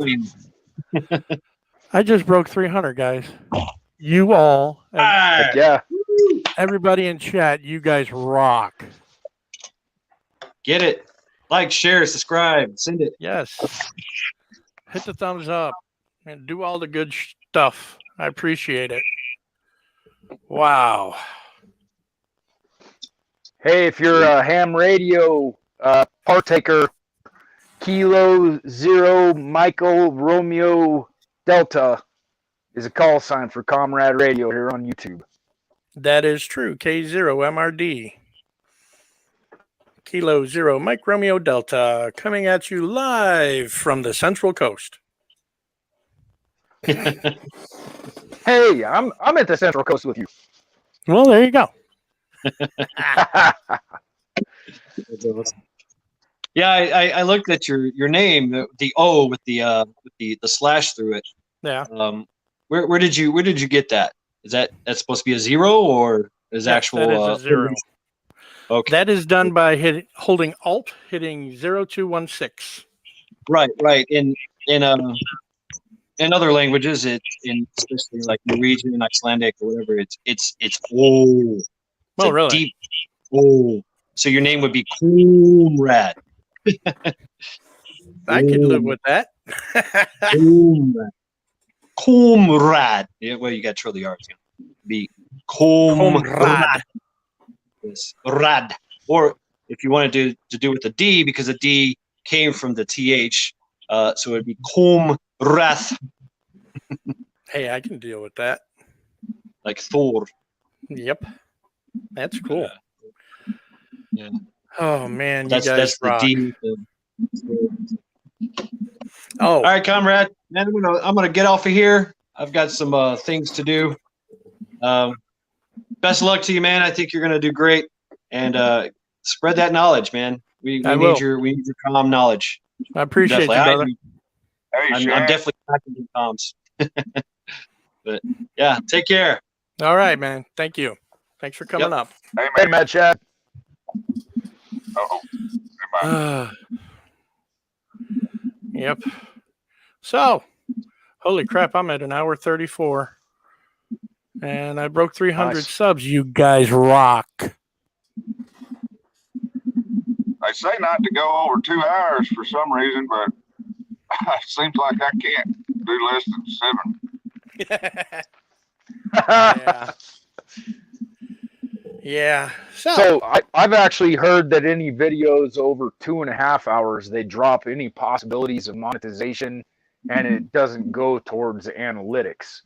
I just broke 300, guys. You all, everybody in chat, you guys rock. Get it. Like, share, subscribe, send it. Yes. Hit the thumbs up and do all the good stuff. I appreciate it. Wow. Hey, if you're a ham radio partaker, Kilo 0 Michael Romeo Delta is a call sign for Comrade Radio here on YouTube. That is true. K0MRD. Kilo 0 Mike Romeo Delta coming at you live from the Central Coast. Hey, I'm at the Central Coast with you. Well, there you go. That's awesome. Yeah, I looked at your name, the O with the slash through it. Yeah. Where did you get that? Is that's supposed to be a 0 or is Yes, actual? that is a 0. Okay. That is done by holding Alt, hitting 0216. Right. In other languages, especially like Norwegian and Icelandic or whatever, it's O. It's Oh, a really? deep O. So your name would be Kumrad. I could live with that. Kumrad. Kumrad. Yeah, well, you got to trill the R's. Be Kumrad. Comrade. Yes. Rad. Or if you wanted to do with the D, because the D came from the TH, so it would be Kumrath, Hey, I can deal with that. like Thor. Yep. That's cool. Yeah. Oh, man, That's you guys the rock. D. Oh, All right, comrade. Man, I'm gonna get off of here. I've got some things to do. Best of luck to you, man. I think you're gonna do great, and spread that knowledge, man. We I need will. your calm knowledge. I appreciate Definitely. you, brother. Hey, I'm Shaq. definitely not gonna do comms. But yeah, take care. All right, man. Thank you. Thanks for coming up. Hey, Hey, man. Mad Chad. Uh-oh. Never mind. Yep. So, holy crap, I'm at an hour 34. And I broke 300 Nice. subs. You guys rock. They say not to go over 2 hours for some reason, but it seems like I can't do less than 7. Yeah. Yeah. So I've actually heard that any videos over 2.5 hours, they drop any possibilities of monetization, and it doesn't go towards analytics.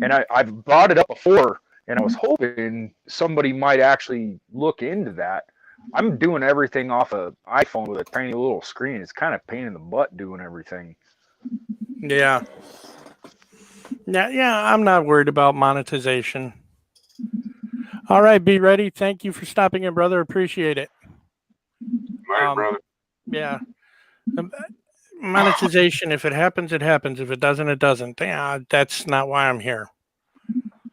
And I've brought it up before, and I was hoping somebody might actually look into that. I'm doing everything off an iPhone with a tiny little screen. It's kind of a pain in the butt doing everything. Yeah. Yeah, I'm not worried about monetization. All right, be ready. Thank you for stopping in, brother. Appreciate it. Later, brother. Yeah. Monetization, if it happens, it happens. If it doesn't, it doesn't. Yeah, that's not why I'm here.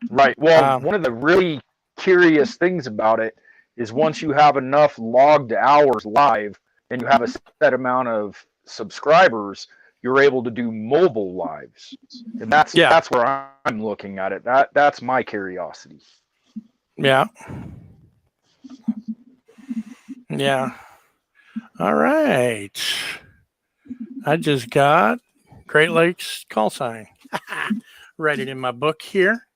Right. Well, one of the really curious things about it is once you have enough logged hours live and you have a set amount of subscribers, you're able to do mobile lives. And that's where I'm looking at it. That's my curiosity. Yeah. Yeah. All right. I just got Great Lakes call sign. Write it in my book here.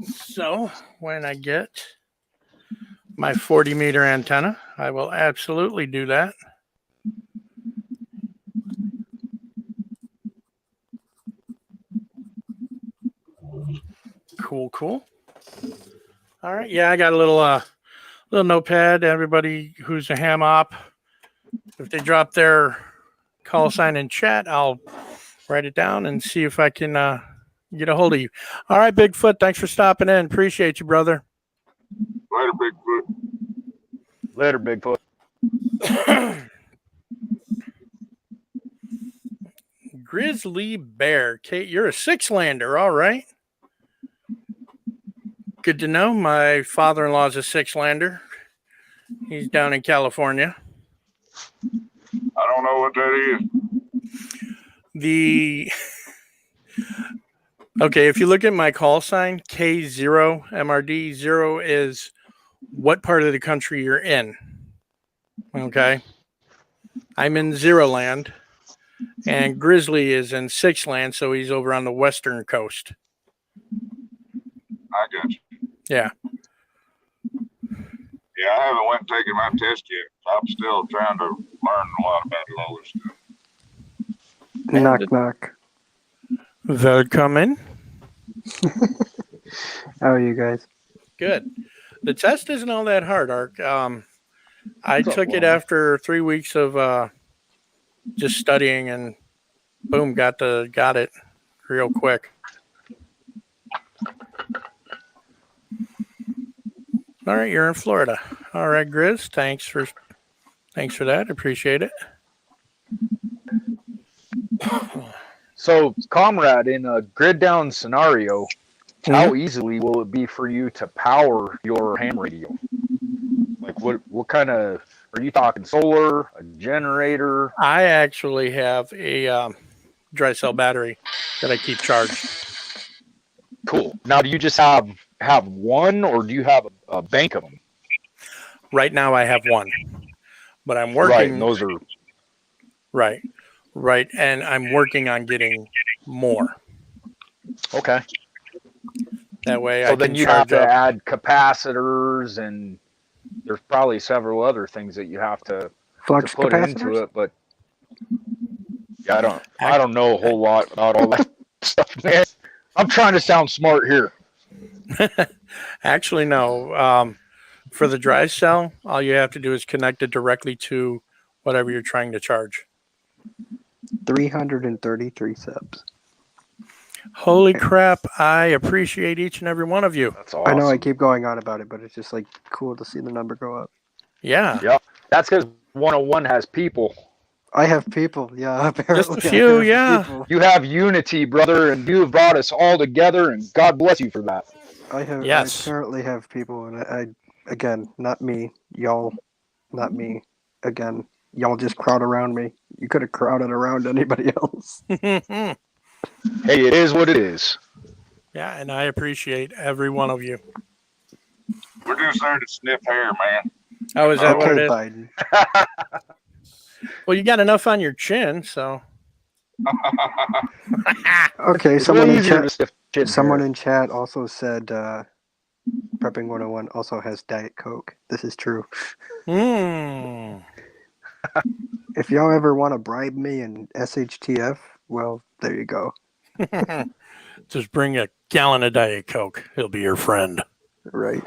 So when I get my 40-meter antenna, I will absolutely do that. Cool. All right. Yeah, I got a little notepad. Everybody who's a ham op, if they drop their call sign in chat, I'll write it down and see if I can get a hold of you. All right, Bigfoot. Thanks for stopping in. Appreciate you, brother. Later, Bigfoot. Later, Bigfoot. Grizzly Bear. Kate, you're a 6-lander. All right. Good to know. My father-in-law is a 6-lander. He's down in California. I don't know what that is. Okay, if you look at my call sign, K0 MRD, 0 is what part of the country you're in. Okay. I'm in 0 land, and Grizzly is in 6 land, so he's over on the western coast. I got you. Yeah. Yeah, I haven't went and taken my test yet. I'm still trying to learn a lot about all this stuff. Knock, knock. Welcome. How are you guys? Good. The test isn't all that hard, Ark. I took it after 3 weeks of just studying, and boom, got it real quick. All right, you're in Florida. All right, Grizz, thanks for that. Appreciate it. So, comrade, in a grid down scenario, Mm-hmm. how easily will it be for you to power your ham radio? Like, what kind of, are you talking solar, a generator? I actually have a dry cell battery that I keep charged. Cool. Now, do you just have one, or do you have a bank of them? Right now, I have one, but I'm Right, working. and those are Right, and I'm working on getting more. okay. That way, So I then can you have charge to up. add capacitors, and there's probably several other things that you have to Flux put into capacitors? it. But yeah, I don't know a whole lot about all that stuff, man. I'm trying to sound smart here. Actually, no. For the dry cell, all you have to do is connect it directly to whatever you're trying to charge. 333 subs. Holy crap! I appreciate each and every one of you. That's awesome. I know I keep going on about it, but it's just like cool to see the number go up. Yeah, Yep. That's because 101 has people. I have people, yeah, apparently. just a few. I have Yeah, people. You have unity, brother, and you have brought us all together, and God bless you for that. I Yes. apparently have people, and I again, not me, y'all, not me. Again, y'all just crowd around me. You could have crowded around anybody else. yeah, Hey, it is what it is. and I appreciate every one of you. We're just there to sniff hair, man. Oh, is that what Okay, it is? Biden. Well, you got enough on your chin, so. Okay, It's someone really in easier chat. to stiff chin Someone hair. in chat also said Prepping 101 also has Diet Coke. This is true. Mm. If y'all ever want to bribe me in SHTF, well, there you go. Just bring a gallon of Diet Coke. He'll be your friend. Right.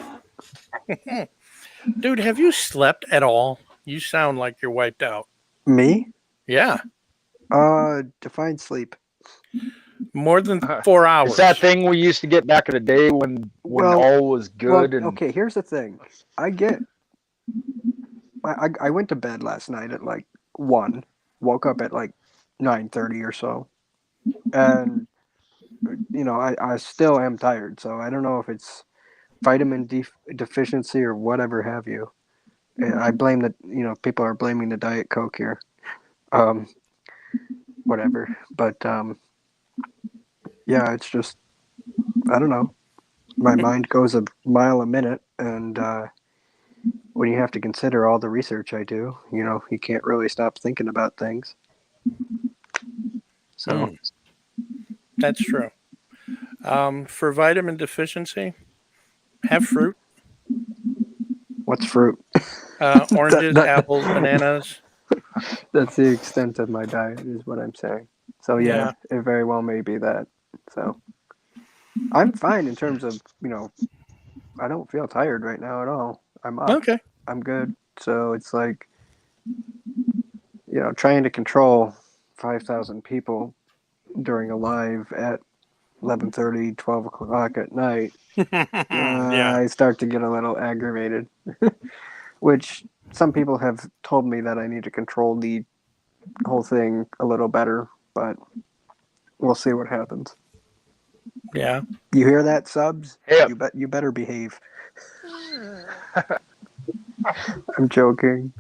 Dude, have you slept at all? You sound like you're wiped out. Me? Yeah, Define sleep. more than 4 hours. It's that thing we used to get back in the day when Well- all was good. And okay, here's the thing. I went to bed last night at like 1, woke up at like 9:30 or so. And I still am tired, so I don't know if it's vitamin D deficiency or whatever have you. I blame people are blaming the Diet Coke here. Whatever. But yeah, it's just I don't know. My mind goes a mile a minute, and when you have to consider all the research I do, you can't really stop thinking about things. So That's true. For vitamin deficiency, have fruit. what's fruit? Oranges, apples, bananas. That's the extent of my diet, is what I'm saying. So yeah, it very well may be that. So I'm fine in terms of I don't feel tired right now at all. I'm up. Okay. I'm good. So it's like trying to control 5,000 people during a live at 11:30, 12 o'clock at night. Yeah. I start to get a little aggravated. Which some people have told me that I need to control the whole thing a little better, but we'll see what happens. Yeah. You hear that, subs? Yep. You better behave. I'm joking.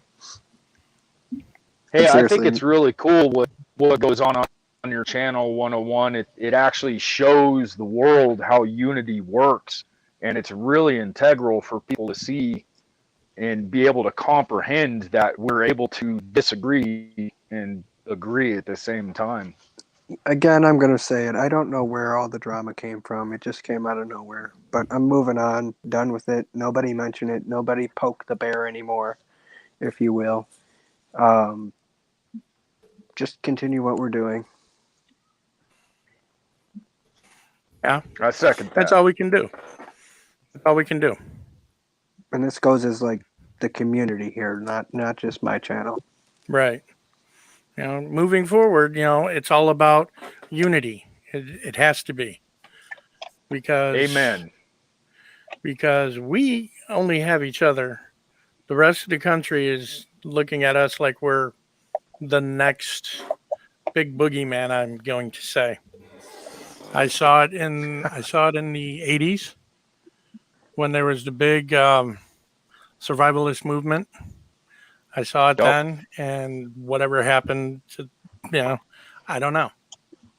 hey, I Seriously. think it's really cool what goes on your channel 101. It actually shows the world how unity works, and it's really integral for people to see and be able to comprehend that we're able to disagree and agree at the same time. Again, I'm going to say it. I don't know where all the drama came from. It just came out of nowhere. But I'm moving on, done with it. Nobody mention it. Nobody poke the bear anymore, if you will. Just continue what we're doing. Yeah. I second that. That's all we can do. That's all we can do. And this goes as like the community here, not just my channel. Right. Moving forward, it's all about unity. It has to be. Because Amen. Because we only have each other. The rest of the country is looking at us like we're the next big boogeyman, I'm going to say. I saw it in the 80s when there was the big survivalist movement. I saw it Yep. then, and whatever happened to, I don't know.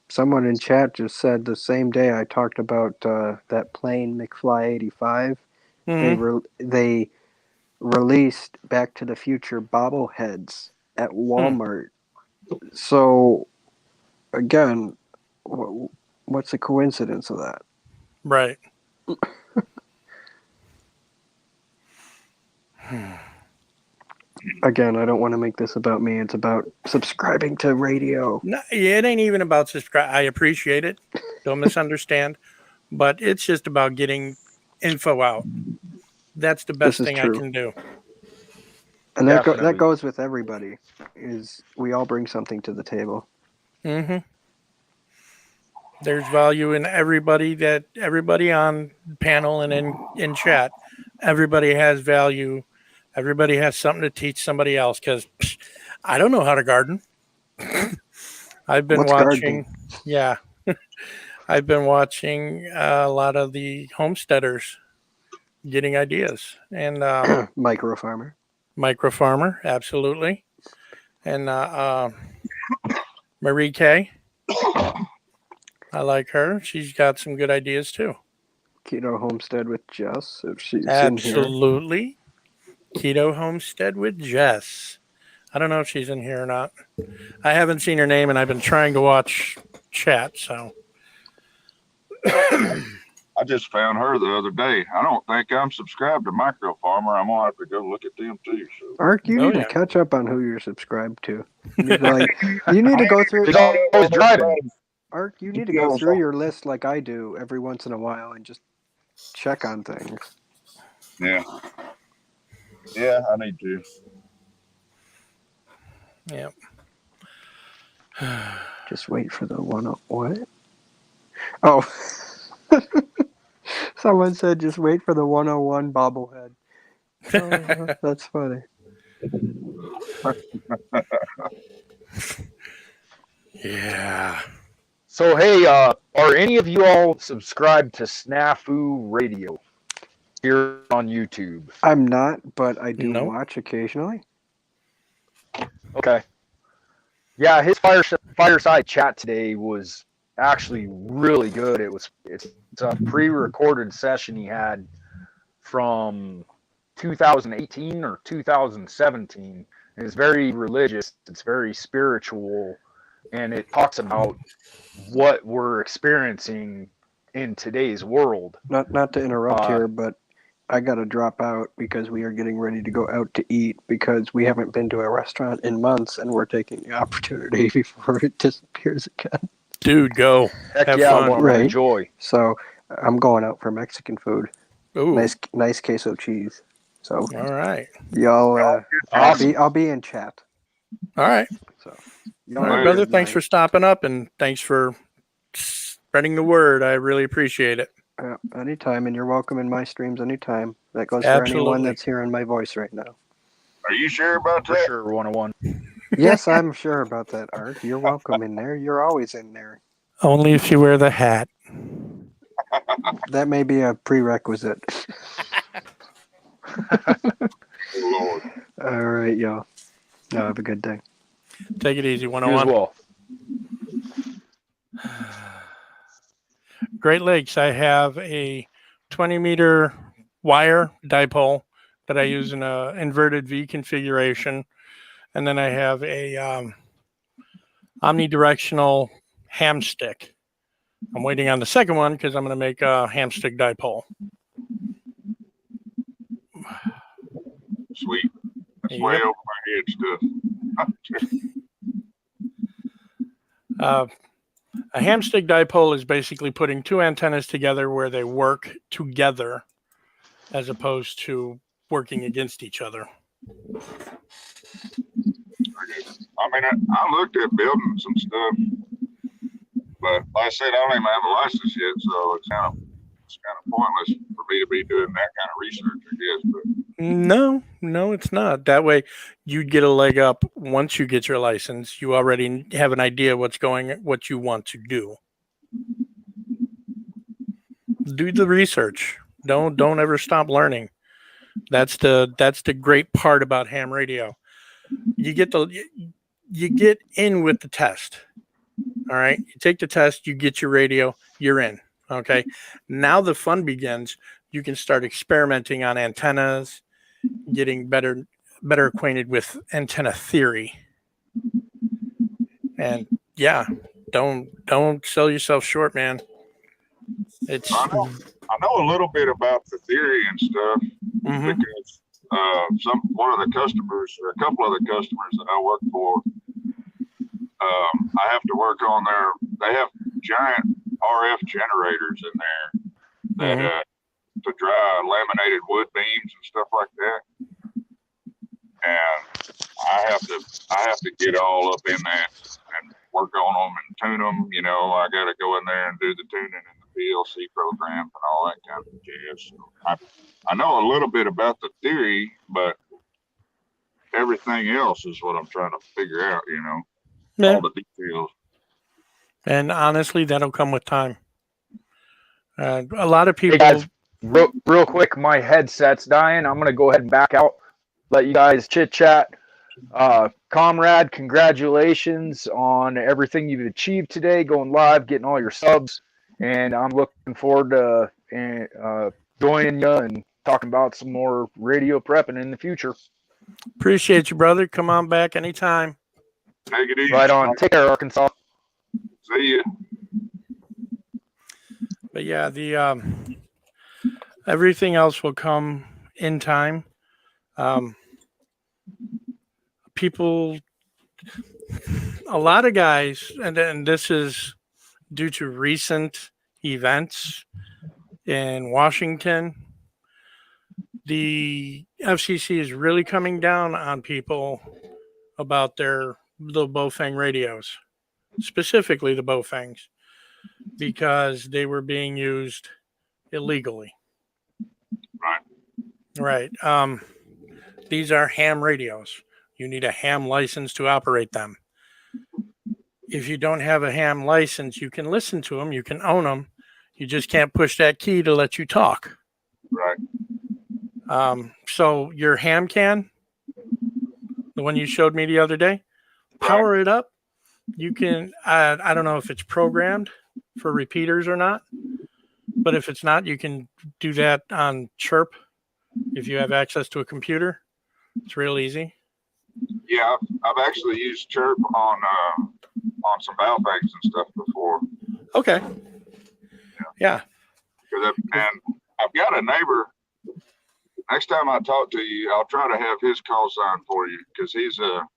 Someone in chat just said the same day I talked about that plane McFly 85. Mhm. They released Back to the Future bobbleheads at Walmart. So again, what's the coincidence of that? Right. Again, I don't want to make this about me. It's about subscribing to radio. No, it ain't even about subscribe. I appreciate it. Don't misunderstand. But it's just about getting info out. That's the This best is thing I true. can do. And that Definitely. goes with everybody. Is we all bring something to the table. Mm-hmm. There's value in everybody on panel and in chat. Everybody has value. Everybody has something to teach somebody else because I don't know how to garden. I've been What's watching, gardening? yeah, I've been watching a lot of the homesteaders getting ideas and Micro farmer. micro farmer, absolutely, and Marie K. I like her. She's got some good ideas too. Keto homestead with Jess, if she's in here. Absolutely. Keto Homestead with Jess. I don't know if she's in here or not. I haven't seen her name, and I've been trying to watch chat. So I just found her the other day. I don't think I'm subscribed to Micro Farmer. I'm gonna have to go look at them too. So. Ark, you Oh, need yeah. to catch up on who you're subscribed to. You need to, you need to go through. He's always driving. Ark, you need to go through your list like I do every once in a while and just check on things. Yeah. Yeah, I need to. yeah. Just wait for the one. What? Oh, someone said just wait for the 101 bobblehead. Oh, that's funny. Yeah. So hey, are any of you all subscribed to Snafu Radio here on YouTube? I'm not, but I do Nope. watch occasionally. Okay. Yeah, his fireside chat today was actually really good. It's a pre-recorded session he had from 2018 or 2017. It's very religious. It's very spiritual, and it talks about what we're experiencing in today's world. Not to interrupt here, but I got to drop out because we are getting ready to go out to eat because we haven't been to a restaurant in months and we're taking the opportunity before it disappears again. Dude, go. Heck Have yeah, fun. I want to Right. enjoy. So I'm going out for Mexican food. Ooh. Nice queso cheese. So All right. y'all, Awesome. I'll be in chat. All right. So All right, brother. Thanks for stopping up and thanks for spreading the word. I really appreciate it. Anytime, and you're welcome in my streams anytime. That goes for anyone Absolutely. that's hearing my voice right now. Are you sure about For that? sure, 101. Yes, I'm sure about that, Art. You're welcome in there. You're always in there. Only if you wear the hat. That may be a prerequisite. Oh, Lord. All right, y'all. Now have a good day. Take it easy, You as 101. well. Great Lakes, I have a 20-meter wire dipole that I use in a inverted V configuration. And then I have a omnidirectional ham stick. I'm waiting on the second one because I'm going to make a ham stick dipole. Sweet. That's Yep. way over my head stuff. A ham stick dipole is basically putting two antennas together where they work together as opposed to working against each other. I mean, I looked at building some stuff, but like I said, I don't even have a license yet, so it's kind of kind of pointless for me to be doing that kind of research, I guess. But No, it's not. That way you'd get a leg up once you get your license. You already have an idea what you want to do. Do the research. Don't ever stop learning. That's the great part about ham radio. You get in with the test. All right. You take the test, you get your radio, you're in. Okay. Now the fun begins. You can start experimenting on antennas, getting better acquainted with antenna theory. And yeah, don't sell yourself short, man. It's I know a little bit about the theory and stuff because one of the customers or a couple of the customers that I work for, I have to work on they have giant RF generators in there that to dry laminated wood beams and stuff like that. And I have to get all up in that and work on them and tune them. You know, I got to go in there and do the tuning and the PLC programs and all that kind of jazz. So I know a little bit about the theory, but everything else is what I'm trying to figure out, you know, all the details. And honestly, that'll come with time. A lot of people. Hey guys, real quick, my headset's dying. I'm going to go ahead and back out, let you guys chit chat. Comrade, congratulations on everything you've achieved today, going live, getting all your subs. And I'm looking forward to joining you and talking about some more radio prepping in the future. Appreciate you, brother. Come on back anytime. Take it easy. Right on. Take care, Arkansas. See ya. But yeah, the everything else will come in time. People, a lot of guys, and this is due to recent events in Washington, the FCC is really coming down on people about the Bofang radios, specifically the Bofangs, because they were being used illegally. Right. These are ham radios. You need a ham license to operate them. If you don't have a ham license, you can listen to them, you can own them. You just can't push that key to let you talk. Right. So your ham can, the one you showed me the other day, power it up. You can, I don't know if it's programmed for repeaters or not, but if it's not, you can do that on Chirp if you have access to a computer. It's real easy. Yeah, I've actually used Chirp on some valve banks and stuff before. Okay. Yeah. And I've got a neighbor. Next time I talk to you, I'll try to have his call sign for you because he's got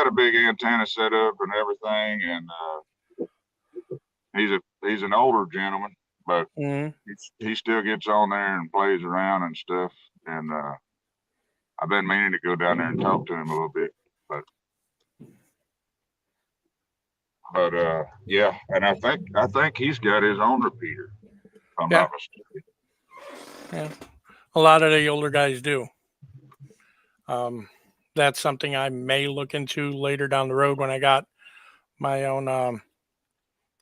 a big antenna set up and everything, and he's an older gentleman, but he still gets on there and plays around and stuff. And I've been meaning to go down there and talk to him a little bit, but yeah, and I think he's got his own repeater, if I'm not mistaken. Yeah, a lot of the older guys do. That's something I may look into later down the road when I got my own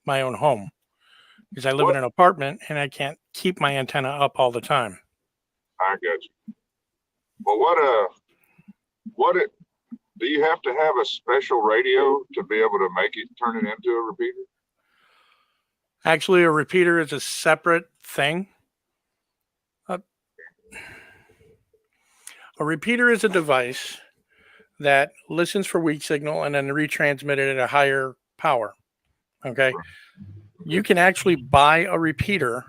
home, because I live in an apartment and I can't keep my antenna up all the time. I got you. Well, do you have to have a special radio to be able to make it turn it into a repeater? Actually, a repeater is a separate thing. A repeater is a device that listens for weak signal and then retransmit it at a higher power. Okay. You can actually buy a repeater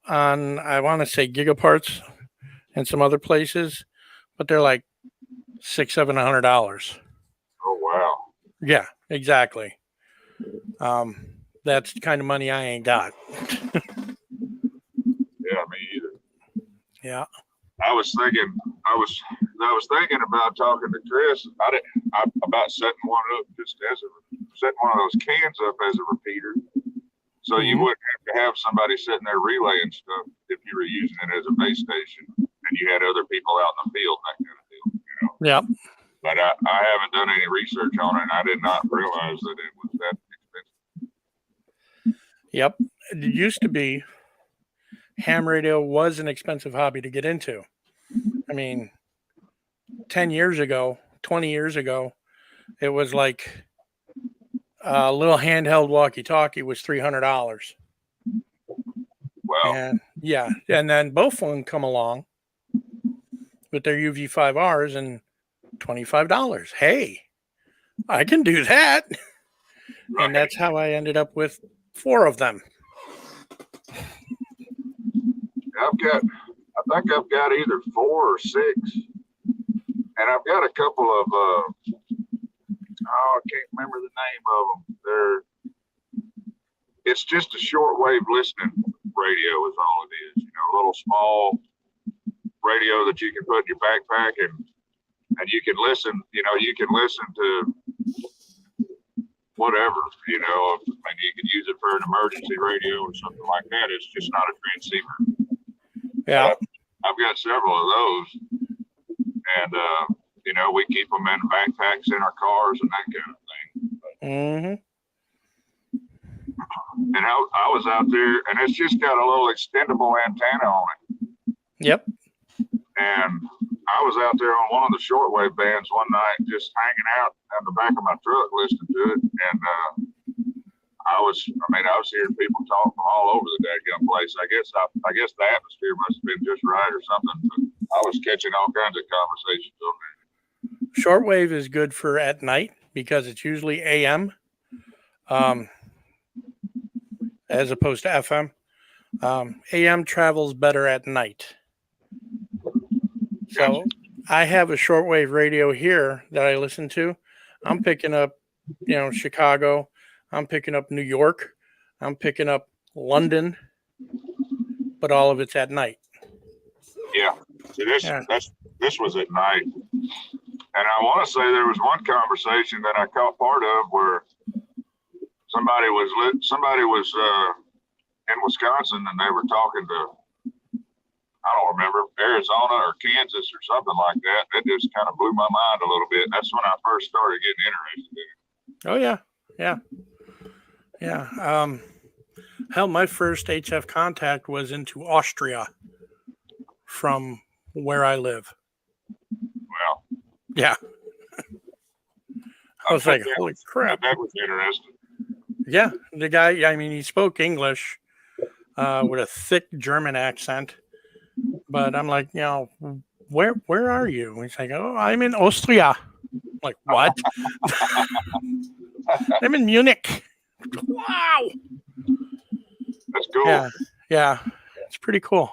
on, I want to say, Gigaparts and some other places, but they're like $600-700. Oh wow! Yeah, exactly. That's the kind of money I ain't got. Yeah, me either. Yeah. I was thinking about talking to Chris. About setting one up setting one of those cans up as a repeater, So you Mhm. wouldn't have to have somebody sitting there relaying stuff if you were using it as a base station and you had other people out in the field, that kind of deal, you know. Yep. But I haven't done any research on it, and I did not realize that it was that expensive. Yep. It used to be ham radio was an expensive hobby to get into. I mean, 10 years ago, 20 years ago, it was like a little handheld walkie talkie was $300. Wow. And yeah. And then Bowphone come along with their UV5Rs and $25. Hey, I can do that. Right. And that's how I ended up with 4 of them. I think I've got either 4 or 6, and I've got a couple of, I can't remember the name of them. It's just a shortwave listening radio is all it is. You know, a little small radio that you can put in your backpack and you can listen, you know, you can listen to whatever, you know, I mean, you can use it for an emergency radio or something like that. It's just not a transceiver. Yeah. I've got several of those, and you know, we keep them in backpacks in our cars and that kind of thing. Mm-hmm. And I was out there, and it's just got a little extendable antenna on it. Yep. And I was out there on one of the shortwave bands one night, just hanging out in the back of my truck listening to it, and I was hearing people talk from all over the dadgum place. I guess the atmosphere must have been just right or something. But I was catching all kinds of conversations over there. Shortwave is good for at night because it's usually AM, as opposed to FM. AM travels better at night. So I have a shortwave radio here that I listen to. I'm picking up, you know, Chicago. I'm picking up New York. I'm picking up London, but all of it's at night. Yeah. So this was at night, and I want to say there was one conversation that I caught part of where somebody was in Wisconsin, and they were talking to, I don't remember, Arizona or Kansas or something like that. That just kind of blew my mind a little bit. That's when I first started getting interested in it. Oh yeah, yeah, yeah. Hell, my first HF contact was into Austria from where I live. Well, Yeah. I was like, holy crap. That was interesting. Yeah, the guy, I mean, he spoke English with a thick German accent. But I'm like, you know, where are you? And he's like, oh, I'm in Austria. I'm like, what? I'm in Munich. Wow. That's cool. Yeah, yeah, it's pretty cool.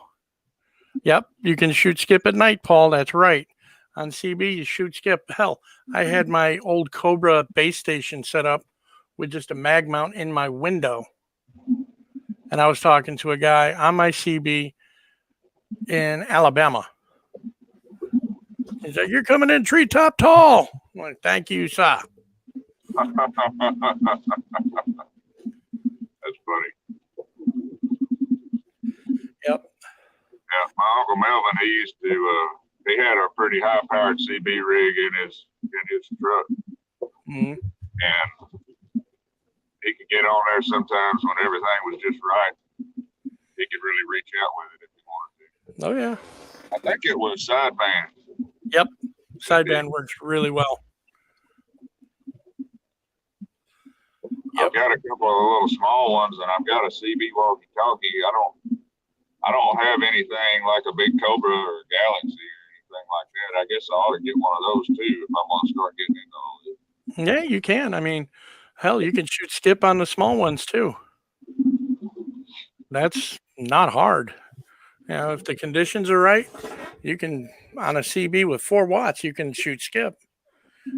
Yep, you can shoot skip at night, Paul. That's right. On CB, you shoot skip. Hell, I had my old Cobra base station set up with just a mag mount in my window. And I was talking to a guy on my CB in Alabama. He's like, you're coming in treetop tall. I'm like, thank you, sir. That's funny. Yep. Yeah, my Uncle Melvin, he had a pretty high powered CB rig in his truck. Mm-hmm. And he could get on there sometimes when everything was just right. He could really reach out with it if he wanted to. Oh yeah. I think it was sideband. Yep. Sideband works really well. I've got a couple of the little small ones, and I've got a CB walkie-talkie. I don't have anything like a big Cobra or a Galaxy or anything like that. I guess I ought to get one of those too if I want to start getting into all this. Yeah, you can. I mean, hell, you can shoot skip on the small ones too. That's not hard. You know, if the conditions are right, you can, on a CB with 4 watts, you can shoot skip.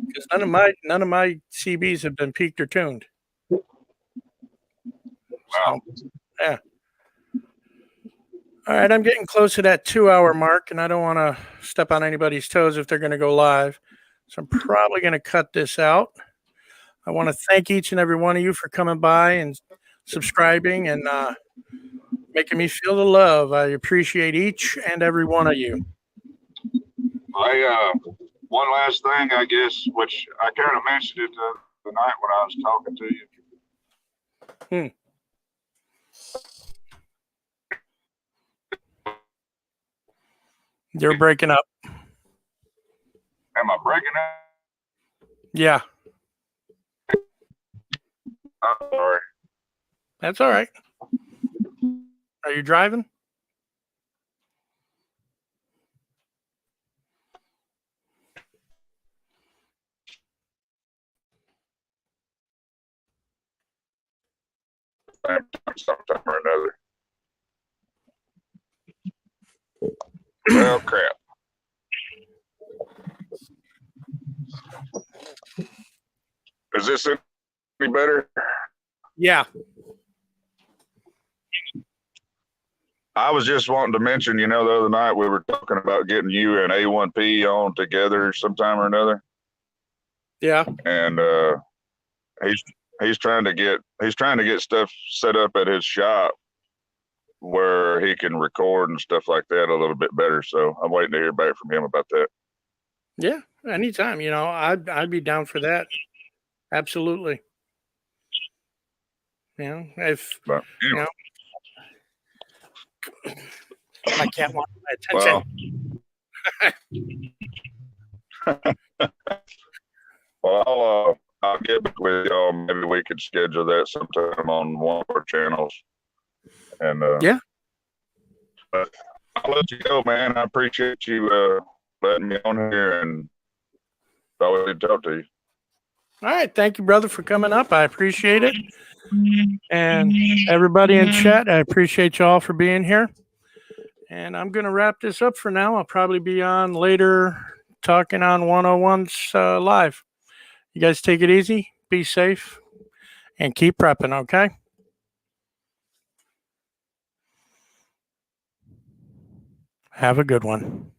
Because none of my CBs have been peaked or tuned. Wow. So, yeah. All right, I'm getting close to that 2-hour mark, and I don't want to step on anybody's toes if they're going to go live. So I'm probably going to cut this out. I want to thank each and every one of you for coming by and subscribing and making me feel the love. I appreciate each and every one of you. One last thing, I guess, which I kind of mentioned it the night when I was talking to you. You're breaking up. Am I breaking up? Yeah, I'm sorry. that's all right. Are you driving? Sometime or another. Well, crap. Is this any better? Yeah. I was just wanting to mention, the other night we were talking about getting you and A1P on together sometime or another. Yeah. And he's trying to get stuff set up at his shop where he can record and stuff like that a little bit better. So I'm waiting to hear back from him about that. Yeah. Anytime. I'd be down for that. Absolutely. If But anyway. My cat wants my attention. Well, I'll get back with y'all. Maybe we could schedule that sometime on one of our channels. And yeah. But I'll let you go, man. I appreciate you letting me on here, and always good to talk to you. All right. Thank you, brother, for coming up. I appreciate it. And everybody in chat, I appreciate you all for being here. And I'm going to wrap this up for now. I'll probably be on later talking on 101's live. You guys take it easy, be safe, and keep prepping, okay? Have a good one.